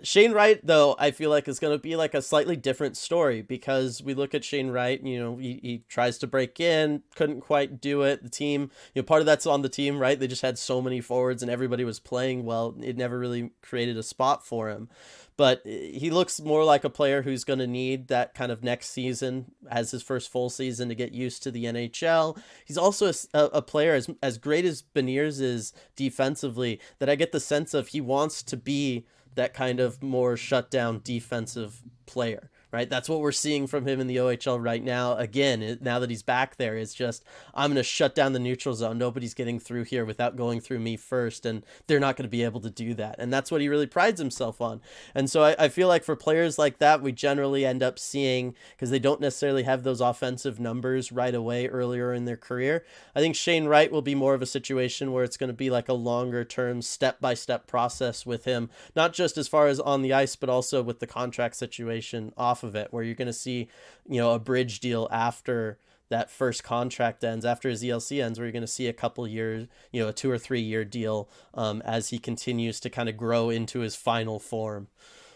Shane Wright, though, I feel like is going to be like a slightly different story because we look at Shane Wright, he tries to break in, couldn't quite do it. The team, part of that's on the team, right? They just had so many forwards and everybody was playing well. It never really created a spot for him. But he looks more like a player who's going to need that kind of next season as his first full season to get used to the NHL. He's also a player as great as Beniers is defensively, that I get the sense of he wants to be that kind of more shut down defensive player. Right, that's what we're seeing from him in the OHL right now. Again, now that he's back there, it's just, I'm going to shut down the neutral zone. Nobody's getting through here without going through me first, and they're not going to be able to do that. And that's what he really prides himself on. And so I feel like for players like that, we generally end up seeing, because they don't necessarily have those offensive numbers right away earlier in their career. I think Shane Wright will be more of a situation where it's going to be like a longer term, step-by-step process with him, not just as far as on the ice, but also with the contract situation off of it, where you're going to see, a bridge deal after that first contract ends, after his ELC ends, where you're going to see a couple years, a 2 or 3 year deal as he continues to kind of grow into his final form,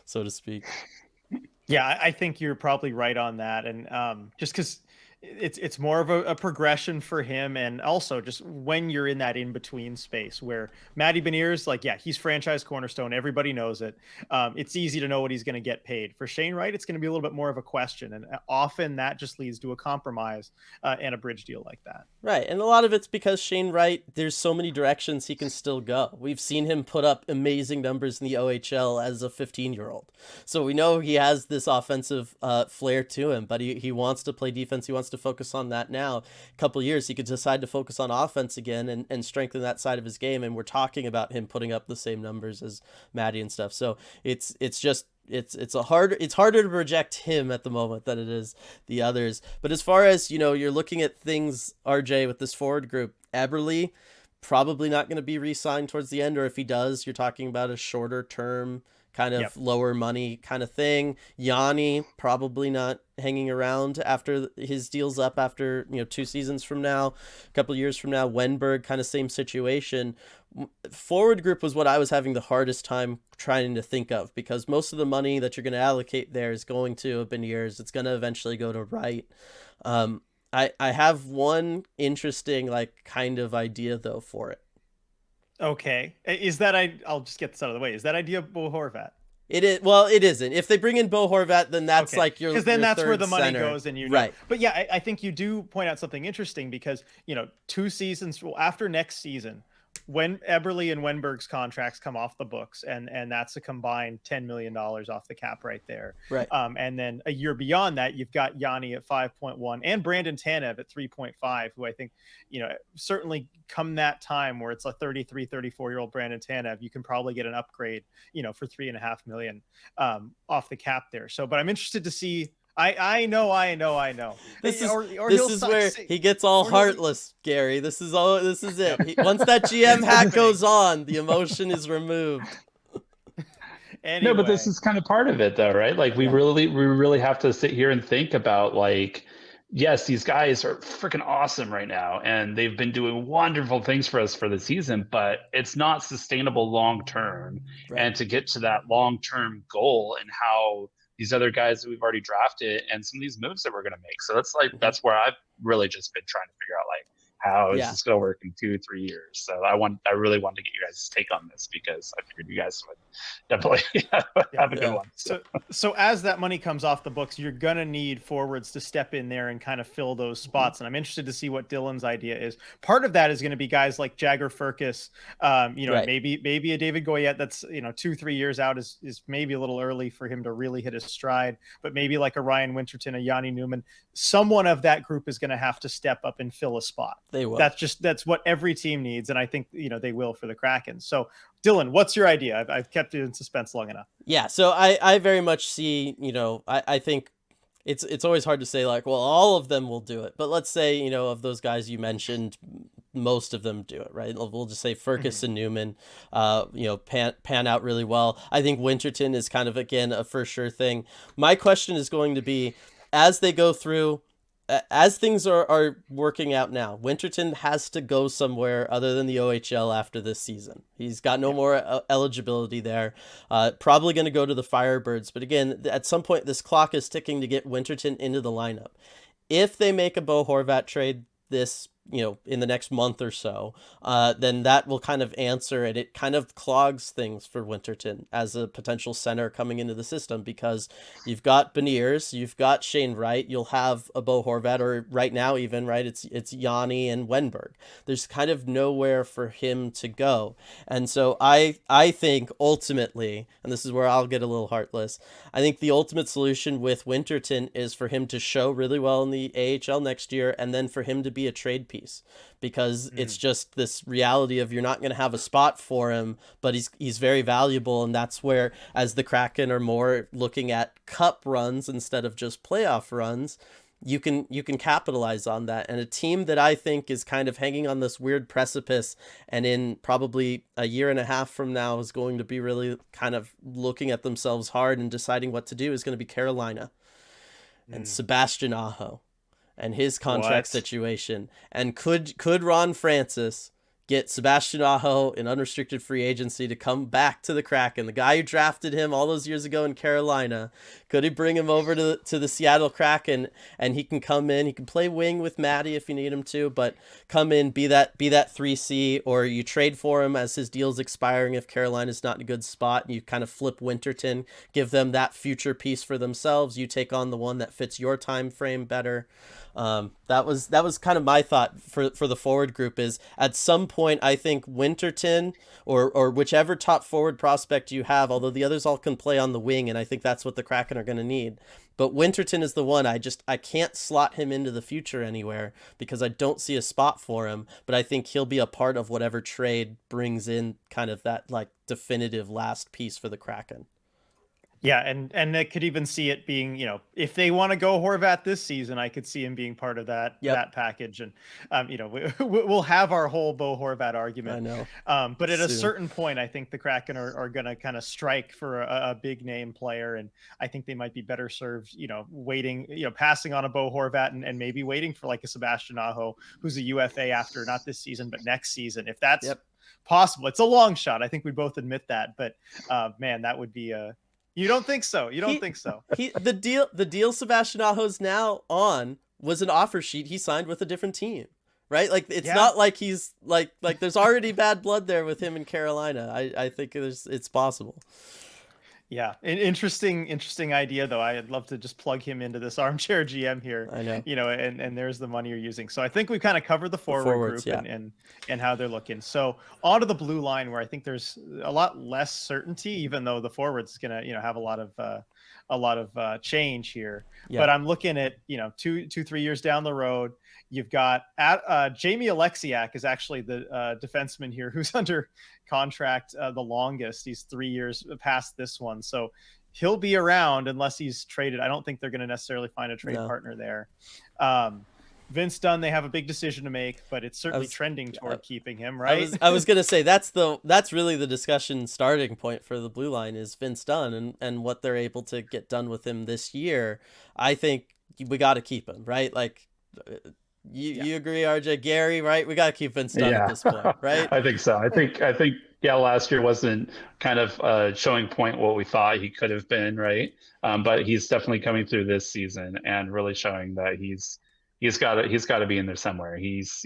so to speak. Yeah, I think you're probably right on that. And just because it's more of a progression for him, and also just when you're in that in-between space where Matty Beniers, he's franchise cornerstone, everybody knows it. It's easy to know what he's going to get paid. For Shane Wright, it's going to be a little bit more of a question, and often that just leads to a compromise and a bridge deal like that. Right, and a lot of it's because Shane Wright, there's so many directions he can still go. We've seen him put up amazing numbers in the OHL as a 15-year-old. So we know he has this offensive flair to him, but he wants to play defense. He wants to focus on that now. A couple of years, he could decide to focus on offense again and strengthen that side of his game. And we're talking about him putting up the same numbers as Matty and stuff. So it's harder to project him at the moment than it is the others. But as far as, you're looking at things, RJ, with this forward group, Eberle, probably not going to be re-signed towards the end, or if he does, you're talking about a shorter term kind of Yep. lower money kind of thing. Yanni probably not hanging around after his deal's up after 2 seasons from now, a couple of years from now. Wenberg, kind of same situation. Forward group was what I was having the hardest time trying to think of, because most of the money that you're going to allocate there is going to Beniers. It's going to eventually go to Wright. I have one interesting kind of idea though for it. Okay. I'll just get this out of the way. Is that idea Bo Horvat? It is. Well, it isn't. If they bring in Bo Horvat, then that's Okay. your, because then your that's where third the money center. goes, and Right. But yeah, I think you do point out something interesting, because 2 seasons after next season, when Eberle and Wenberg's contracts come off the books, and that's a combined $10 million off the cap right there. Right. And then a year beyond that, you've got Yanni at 5.1 and Brandon Tanev at 3.5, who I think, certainly come that time where it's a 33, 34-year-old Brandon Tanev, you can probably get an upgrade, for $3.5 million off the cap there. So, but I'm interested to see. I know. This is he'll where he gets all or he'll- heartless, Gary. This is it. Once that GM hat goes on, the emotion is removed. Anyway. No, but this is kind of part of it, though, right? Like we really have to sit here and think about, like, yes, these guys are freaking awesome right now, and they've been doing wonderful things for us for the season, but it's not sustainable long term. Right. And to get to that long term goal, and how these other guys that we've already drafted, and some of these moves that we're going to make. So that's that's where I've really just been trying to figure out, like, how is this going to work in 2-3 years? So I really wanted to get you guys' take on this, because I figured you guys would definitely have a good one. So as that money comes off the books, you're going to need forwards to step in there and kind of fill those spots. And I'm interested to see what Dylan's idea is. Part of that is going to be guys like Jagger Firkus, Right. maybe a David Goyette that's, 2-3 years out is maybe a little early for him to really hit his stride, but maybe like a Ryan Winterton, a Yanni Newman, someone of that group is going to have to step up and fill a spot. They will. That's what every team needs, and I think they will for the Kraken. So, Dylan, what's your idea? I've kept you in suspense long enough. Yeah, so I very much see, I think it's always hard to say, like, well, all of them will do it. But let's say, of those guys you mentioned, most of them do it, right? We'll just say Firkus and Newman, pan out really well. I think Winterton is kind of, again, a for sure thing. My question is going to be, as they go through, as things are working out now, Winterton has to go somewhere other than the OHL after this season. He's got no more eligibility there. Probably going to go to the Firebirds. But again, at some point, this clock is ticking to get Winterton into the lineup. If they make a Bo Horvat trade this, in the next month or so, then that will kind of answer it. It kind of clogs things for Winterton as a potential center coming into the system, because you've got Beniers, you've got Shane Wright, you'll have a Bo Horvat, or right now even, right, it's Yanni and Wenberg. There's kind of nowhere for him to go. And so I think ultimately, and this is where I'll get a little heartless, I think the ultimate solution with Winterton is for him to show really well in the AHL next year, and then for him to be a trade piece, because it's just this reality of you're not going to have a spot for him, but he's very valuable. And that's where, as the Kraken are more looking at cup runs instead of just playoff runs, you can capitalize on that. And a team that I think is kind of hanging on this weird precipice, and in probably a year and a half from now is going to be really kind of looking at themselves hard and deciding what to do, is going to be Carolina and Sebastian Aho and his contract situation. And could Ron Francis get Sebastian Aho in unrestricted free agency to come back to the Kraken? The guy who drafted him all those years ago in Carolina, could he bring him over to the Seattle Kraken, and he can come in, he can play wing with Matty if you need him to, but come in, be that 3C, or you trade for him as his deal's expiring if Carolina's not in a good spot, and you kind of flip Winterton, give them that future piece for themselves, you take on the one that fits your time frame better. That was kind of my thought for the forward group, is at some point I think Winterton or whichever top forward prospect you have, although the others all can play on the wing, and I think that's what the Kraken are going to need. But Winterton is the one I can't slot him into the future anywhere, because I don't see a spot for him, but I think he'll be a part of whatever trade brings in kind of that like definitive last piece for the Kraken. Yeah, and I could even see it being, if they want to go Horvat this season, I could see him being part of that Yep, package, and we'll have our whole Bo Horvat I argument. know. But at a Soon. certain point, I think the Kraken are going to kind of strike for a big name player, and I think they might be better served, waiting, passing on a Bo Horvat and maybe waiting for like a Sebastian Aho, who's a UFA after not this season but next season, if that's Yep. possible. It's a long shot. I think we both admit that, but man, that would be a. You don't think so? You don't think so? The deal Sebastian Aho's now on was an offer sheet he signed with a different team, right? Like it's Yeah. not like he's like there's already bad blood there with him in Carolina. I think it's possible. Yeah, an interesting idea though. I'd love to just plug him into this armchair GM here. I know. And there's the money you're using. So I think we kind of covered the forwards, group yeah. and how they're looking. So onto the blue line, where I think there's a lot less certainty, even though the forwards is gonna have a lot of change here. Yeah. But I'm looking at 2-3 years down the road. You've got Jamie Alexiak is actually the defenseman here who's under contract the longest. He's 3 years past this one, so he'll be around unless he's traded. I don't think they're going to necessarily find a trade partner there. Vince Dunn, they have a big decision to make, but it's certainly trending toward keeping him, right? I was gonna say that's really the discussion starting point for the blue line is Vince Dunn and what they're able to get done with him this year. I think we got to keep him, right? Like. You agree, RJ? Gary, right? We got to keep Vince Dunn at this point, right? I think so. I think yeah, last year wasn't kind of showing point what we thought he could have been, right? But he's definitely coming through this season and really showing that he's got to be in there somewhere. He's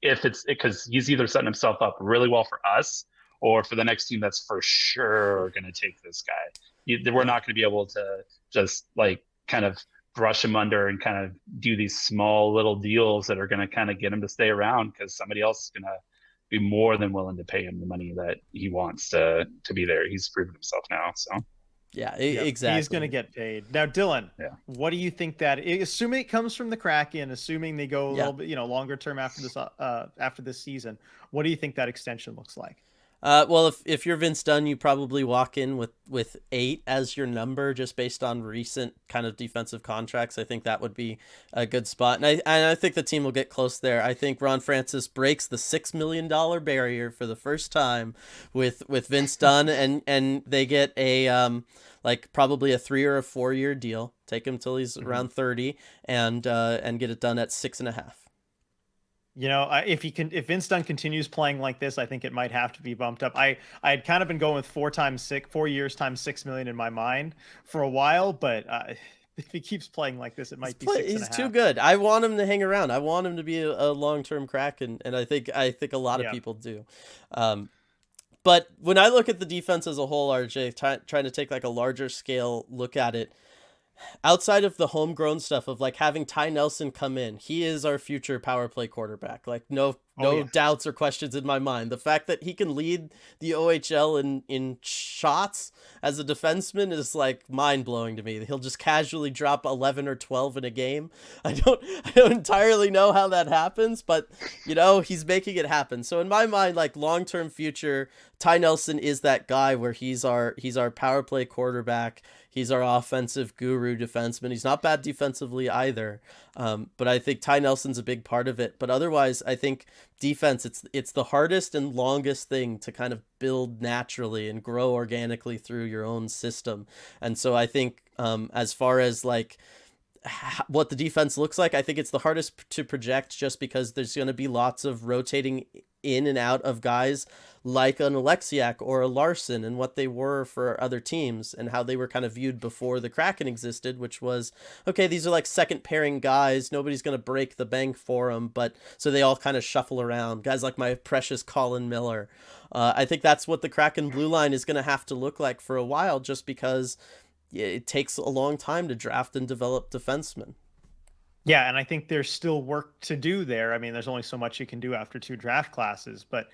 if it's because he's either setting himself up really well for us or for the next team that's for sure going to take this guy. We're not going to be able to just like kind of brush him under and kind of do these small little deals that are going to kind of get him to stay around because somebody else is going to be more than willing to pay him the money that he wants to be there. He's proven himself now. So yeah, exactly. He's going to get paid. Now, Dylan, what do you think assuming it comes from the Kraken, assuming they go a little bit, longer term after this season, what do you think that extension looks like? Well, if you're Vince Dunn, you probably walk in with 8 as your number, just based on recent kind of defensive contracts. I think that would be a good spot, and I think the team will get close there. I think Ron Francis breaks the $6 million barrier for the first time with Vince Dunn, and they get a like probably a 3 or a 4 year deal. Take him till he's around 30, and get it done at 6.5. If Vince Dunn continues playing like this, I think it might have to be bumped up. I had kind of been going with 4 years times $6 million in my mind for a while, but if he keeps playing like this, it might be 6.5. He's too good. I want him to hang around. I want him to be a long-term crack, and I think a lot of people do. But when I look at the defense as a whole, RJ, trying to take like a larger scale look at it, outside of the homegrown stuff of like having Ty Nelson come in, he is our future power play quarterback. Like no doubts or questions in my mind. The fact that he can lead the OHL in shots as a defenseman is like mind blowing to me. He'll just casually drop 11 or 12 in a game. I don't entirely know how that happens, but he's making it happen. So in my mind, like long-term future, Ty Nelson is that guy where he's our power play quarterback. He's our offensive guru defenseman. He's not bad defensively either. But I think Ty Nelson's a big part of it. But otherwise, I think defense, it's the hardest and longest thing to kind of build naturally and grow organically through your own system. And so I think as far as like what the defense looks like, I think it's the hardest to project just because there's going to be lots of rotating in and out of guys like an Alexiak or a Larson and what they were for other teams and how they were kind of viewed before the Kraken existed, which was, okay, these are like second pairing guys. Nobody's going to break the bank for them. But so they all kind of shuffle around. Guys like my precious Colin Miller. I think that's what the Kraken blue line is going to have to look like for a while, just because it takes a long time to draft and develop defensemen. Yeah, and I think there's still work to do there. I mean, there's only so much you can do after 2 draft classes, but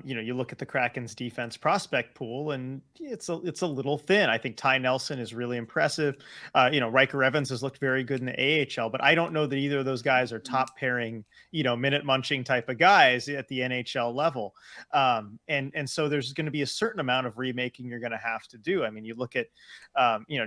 you look at the Kraken's defense prospect pool, and it's a little thin. I think Ty Nelson is really impressive. Riker Evans has looked very good in the AHL, but I don't know that either of those guys are top pairing, minute munching type of guys at the NHL level. And so there's going to be a certain amount of remaking you're going to have to do. I mean, you look at,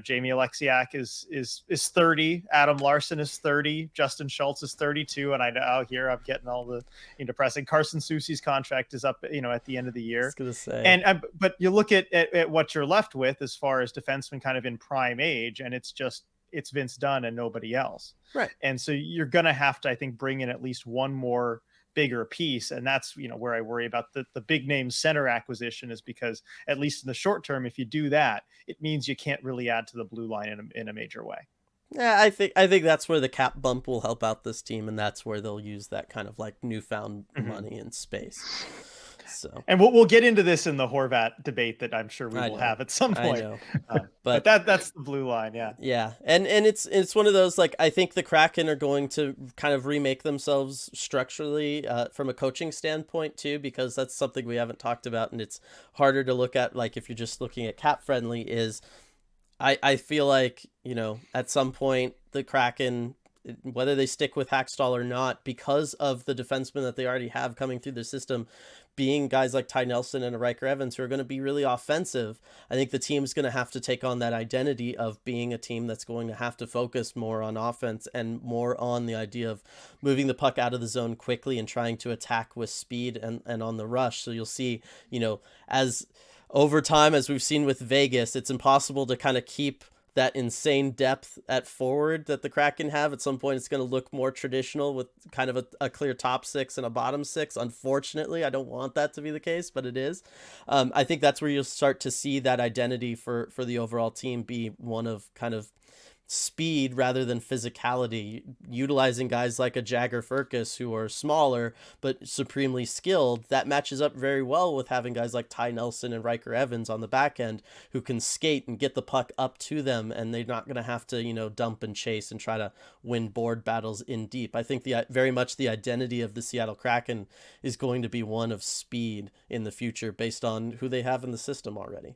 Jamie Alexiak is 30, Adam Larson is 30. Justin Schultz is 32, and I know here I'm getting all the depressing. Carson Soucy's contract is up, at the end of the year. I was gonna say, and but you look at what you're left with as far as defensemen kind of in prime age, and it's Vince Dunn and nobody else, right? And so you're gonna have to, I think, bring in at least one more bigger piece, and that's where I worry about the big name center acquisition, is because at least in the short term, if you do that, it means you can't really add to the blue line in a major way. Yeah, I think that's where the cap bump will help out this team, and that's where they'll use that kind of like newfound money and space. So, and we'll get into this in the Horvat debate that I'm sure we will have at some point. But that's the blue line, yeah. Yeah, and it's one of those, like, I think the Kraken are going to kind of remake themselves structurally from a coaching standpoint too, because that's something we haven't talked about, and it's harder to look at. Like if you're just looking at cap friendly, is I feel like, at some point the Kraken, whether they stick with Hackstall or not, because of the defensemen that they already have coming through the system, being guys like Ty Nelson and Riker Evans who are going to be really offensive, I think the team's going to have to take on that identity of being a team that's going to have to focus more on offense and more on the idea of moving the puck out of the zone quickly and trying to attack with speed and on the rush. So you'll see, as over time, as we've seen with Vegas, it's impossible to kind of keep that insane depth at forward that the Kraken have. At some point, it's going to look more traditional with kind of a clear top six and a bottom six. Unfortunately, I don't want that to be the case, but it is. I think that's where you'll start to see that identity for the overall team be one of kind of speed rather than physicality, utilizing guys like a Jagger Firkus who are smaller but supremely skilled. That matches up very well with having guys like Ty Nelson and Riker Evans on the back end who can skate and get the puck up to them, and they're not going to have to dump and chase and try to win board battles in deep. I think very much the identity of the Seattle Kraken is going to be one of speed in the future based on who they have in the system already.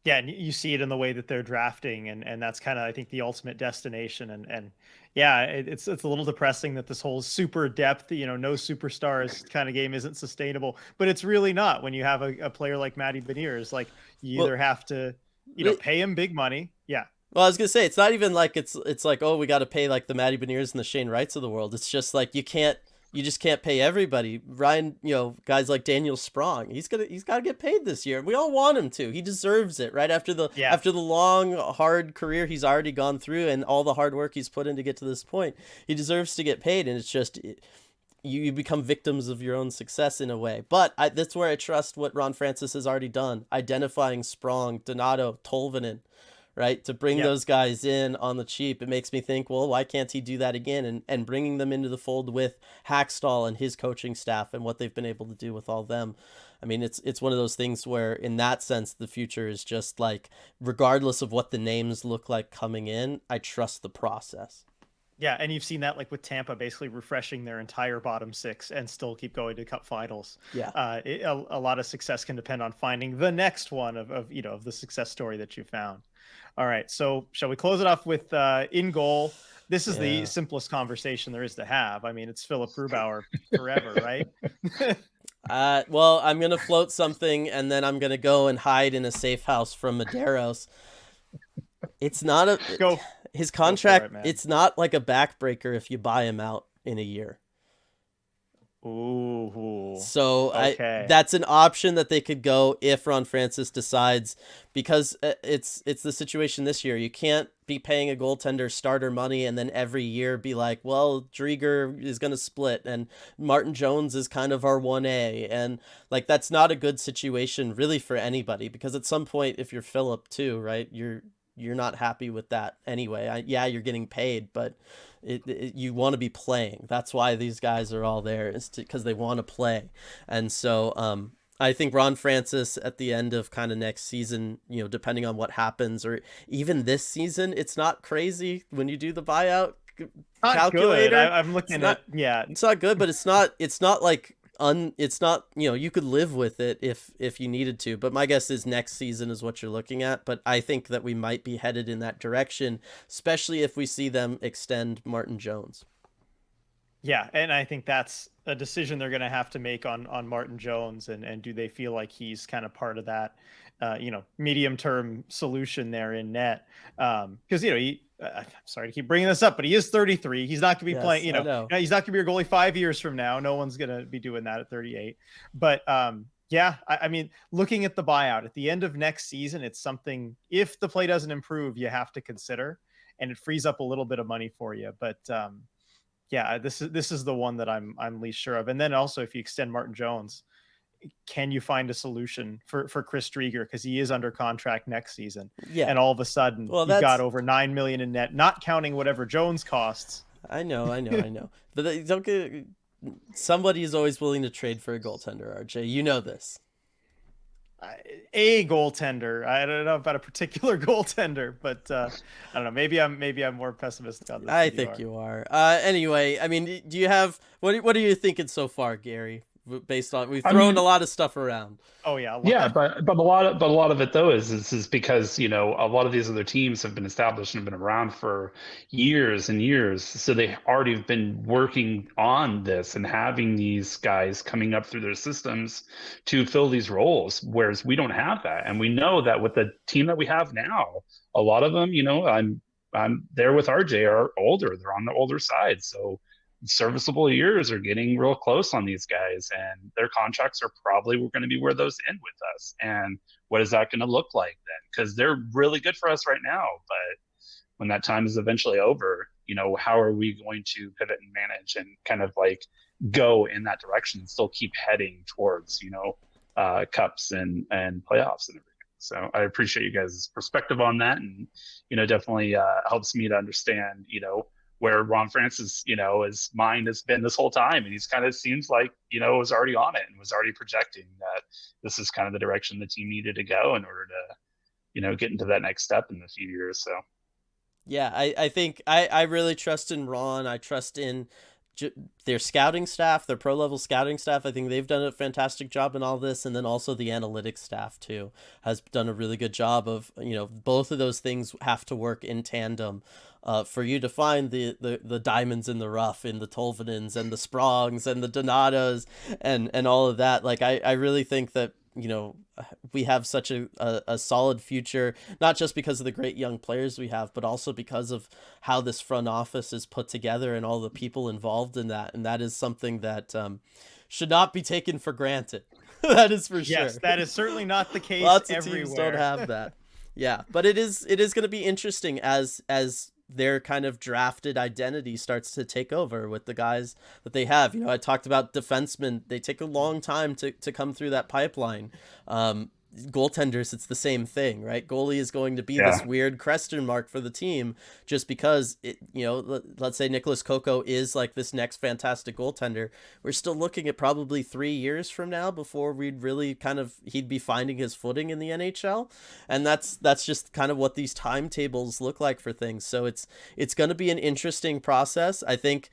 Yeah, and you see it in the way that they're drafting, and that's kind of, I think, the ultimate destination. And yeah, it's a little depressing that this whole super depth, no superstars kind of game isn't sustainable. But it's really not when you have a player like Matty Beniers. Like, you either have to, pay him big money. Yeah. Well, I was gonna say, it's not even like it's like, oh, we got to pay like the Matty Beniers and the Shane Wrights of the world. It's just like you just can't pay everybody. Ryan, guys like Daniel Sprong, he's got to get paid this year. We all want him to. He deserves it, right? After the long, hard career he's already gone through and all the hard work he's put in to get to this point, he deserves to get paid. And it's just, you become victims of your own success in a way. But that's where I trust what Ron Francis has already done, identifying Sprong, Donato, Tolvanen, right? To bring those guys in on the cheap. It makes me think, well, why can't he do that again? And bringing them into the fold with Hackstall and his coaching staff and what they've been able to do with all them. I mean, it's one of those things where, in that sense, the future is just like, regardless of what the names look like coming in, I trust the process. Yeah, and you've seen that like with Tampa basically refreshing their entire bottom six and still keep going to Cup Finals. Yeah, a lot of success can depend on finding the next one of the success story that you found. All right, so shall we close it off with in goal? This is the simplest conversation there is to have. I mean, it's Philip Grubauer forever, right? Well, I'm going to float something, and then I'm going to go and hide in a safe house from Medeiros. It's not his contract. It's not like a backbreaker if you buy him out in a year. Ooh. So that's an option that they could go if Ron Francis decides, because it's the situation this year. You can't be paying a goaltender starter money and then every year be like, well, Drieger is going to split and Martin Jones is kind of our 1A. And like, that's not a good situation really for anybody, because at some point, if you're Philip too, right, you're not happy with that anyway. You're getting paid, but you want to be playing. That's why these guys are all there, is because they want to play. And so I think Ron Francis at the end of kind of next season, depending on what happens, or even this season, it's not crazy when you do the buyout Not good. calculator. I'm looking not- at yeah. It's not good, but it's not like it's not, you could live with it if you needed to, but my guess is next season is what you're looking at. But I think that we might be headed in that direction, especially if we see them extend Martin Jones. Yeah, and I think that's a decision they're going to have to make on Martin Jones, and do they feel like he's kind of part of that, medium term solution there in net? Because I'm sorry to keep bringing this up, but he is 33. He's not going to be Yes, playing. I know. He's not going to be your goalie 5 years from now. No one's going to be doing that at 38. But yeah, I mean, looking at the buyout at the end of next season, it's something. If the play doesn't improve, you have to consider, and it frees up a little bit of money for you. But yeah, this is the one that I'm least sure of. And then also, if you extend Martin Jones, can you find a solution for Chris Drieger, because he is under contract next season? Yeah. And all of a sudden, Well, you've got over $9 million in net, not counting whatever Jones costs. I know. But don't get. Somebody is always willing to trade for a goaltender, RJ. You know this. A goaltender. I don't know about a particular goaltender, but I don't know. Maybe I'm more pessimistic on this. I think you are. Anyway, I mean, do you have what are you thinking so far, Gary? Based on we've thrown a lot of stuff around. Oh yeah, but a lot of it though is because a lot of these other teams have been established and have been around for years and years, so they already have been working on this and having these guys coming up through their systems to fill these roles, whereas we don't have that. And we know that with the team that we have now, a lot of them, I'm there with RJ, are older. They're on the older side, so serviceable years are getting real close on these guys, and their contracts are probably going to be where those end with us. And what is that going to look like then? Because they're really good for us right now, but when that time is eventually over, how are we going to pivot and manage and kind of like go in that direction and still keep heading towards cups and playoffs and everything? So I appreciate you guys' perspective on that, and definitely helps me to understand where Ron Francis, his mind has been this whole time. And he's kind of seems like, was already on it and was already projecting that this is kind of the direction the team needed to go in order to, get into that next step in a few years. So, yeah, I think I really trust in Ron. I trust in their scouting staff, their pro level scouting staff. I think they've done a fantastic job in all this. And then also the analytics staff too has done a really good job of, both of those things have to work in tandem. For you to find the diamonds in the rough in the Tolvanens and the Sprongs and the Donatos and all of that. Like, I really think that, we have such a solid future, not just because of the great young players we have, but also because of how this front office is put together and all the people involved in that. And that is something that should not be taken for granted. That is for sure. Yes, that is certainly not the case. Lots of everywhere. teams don't have that. Yeah, but it is going to be interesting as their kind of drafted identity starts to take over with the guys that they have. I talked about defensemen. They take a long time to come through that pipeline. Goaltenders, it's the same thing, right? Goalie is going to be this weird question mark for the team just because let's say Nicholas Coco is like this next fantastic goaltender. We're still looking at probably 3 years from now before we'd really he'd be finding his footing in the NHL. And that's just kind of what these timetables look like for things. So it's going to be an interesting process. I think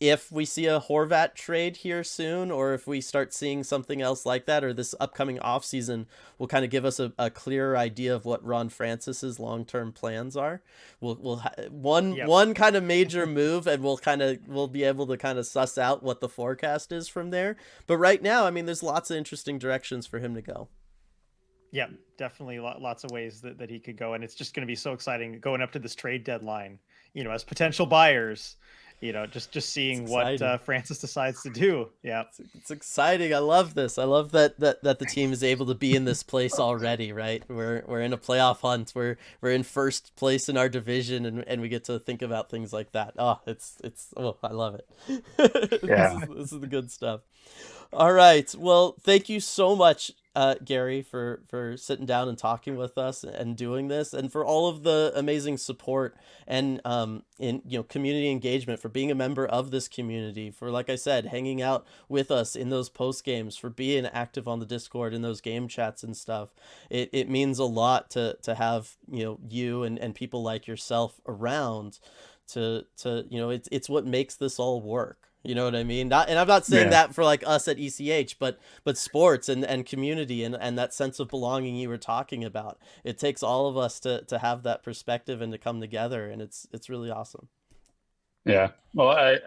if we see a Horvat trade here soon, or if we start seeing something else like that, or this upcoming offseason will kind of give us a clearer idea of what Ron Francis's long-term plans are. One kind of major move, and we'll be able to kind of suss out what the forecast is from there. But right now, I mean, there's lots of interesting directions for him to go. Yeah, definitely lots of ways that he could go. And it's just going to be so exciting going up to this trade deadline, as potential buyers, just seeing what Francis decides to do. Yeah, it's exciting. I love this. I love that the team is able to be in this place already. Right, we're in a playoff hunt. We're in first place in our division, and we get to think about things like that. Oh, I love it. Yeah, this is the good stuff. All right. Well, thank you so much, Gary, for sitting down and talking with us and doing this, and for all of the amazing support and in community engagement, for being a member of this community, for, like I said, hanging out with us in those post games, for being active on the Discord in those game chats and stuff. It means a lot to have you and people like yourself around it's what makes this all work. You know what I mean? And I'm not saying that for like us at ECH, but sports and community and that sense of belonging you were talking about. It takes all of us to have that perspective and to come together, and it's really awesome. Yeah. Well, I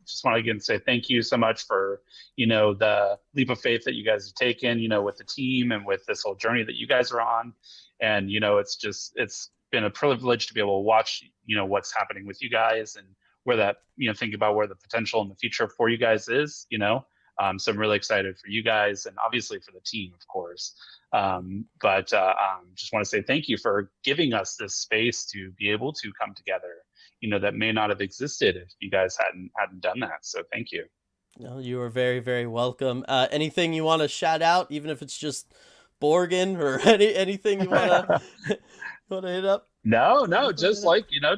just want to again say thank you so much for, the leap of faith that you guys have taken, with the team and with this whole journey that you guys are on. And, it's been a privilege to be able to watch, what's happening with you guys and where that, think about where the potential in the future for you guys is, so I'm really excited for you guys and obviously for the team, of course. But just want to say thank you for giving us this space to be able to come together, that may not have existed if you guys hadn't done that. So thank you. No, you are very, very welcome. Anything you want to shout out, even if it's just Borgen or anything you want to hit up? No, just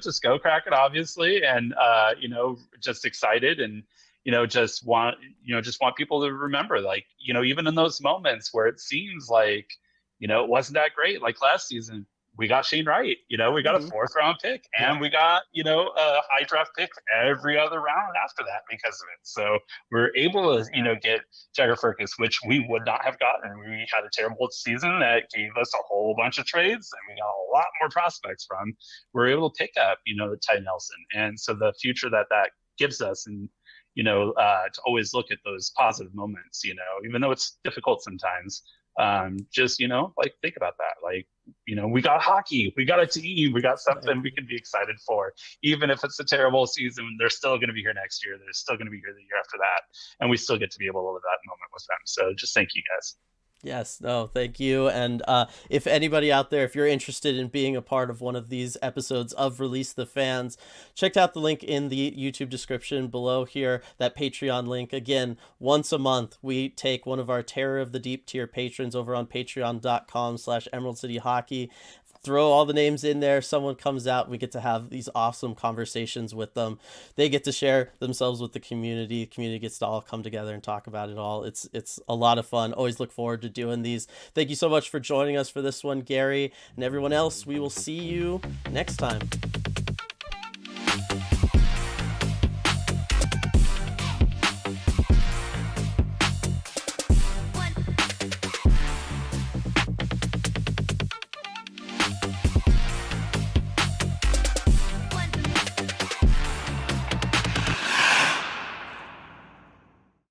just go Kraken, obviously, and just excited and just want people to remember, like, even in those moments where it seems like it wasn't that great, like last season. We got Shane Wright, we got a 4th round pick, and we got, a high draft pick every other round after that because of it. So we're able to, get Jagger Firkus, which we would not have gotten. We had a terrible season that gave us a whole bunch of trades, and we got a lot more prospects from. We're able to pick up, the Ty Nelson. And so the future that gives us, and, to always look at those positive moments, even though it's difficult sometimes. Just think about that, like, we got hockey, we got a team, we got something we can be excited for. Even if it's a terrible season, they're still going to be here next year, they're still going to be here the year after that, and we still get to be able to live that moment with them. So just thank you guys. Yes, no, thank you. And if anybody out there, if you're interested in being a part of one of these episodes of Release the Fans, check out the link in the YouTube description below here, that Patreon link. Again, once a month, we take one of our Terror of the Deep tier patrons over on patreon.com/Emerald City Hockey. Throw all the names in there. Someone comes out. We get to have these awesome conversations with them. They get to share themselves with the community. The community gets to all come together and talk about it all. It's a lot of fun. Always look forward to doing these. Thank you so much for joining us for this one, Gary, and everyone else. We will see you next time.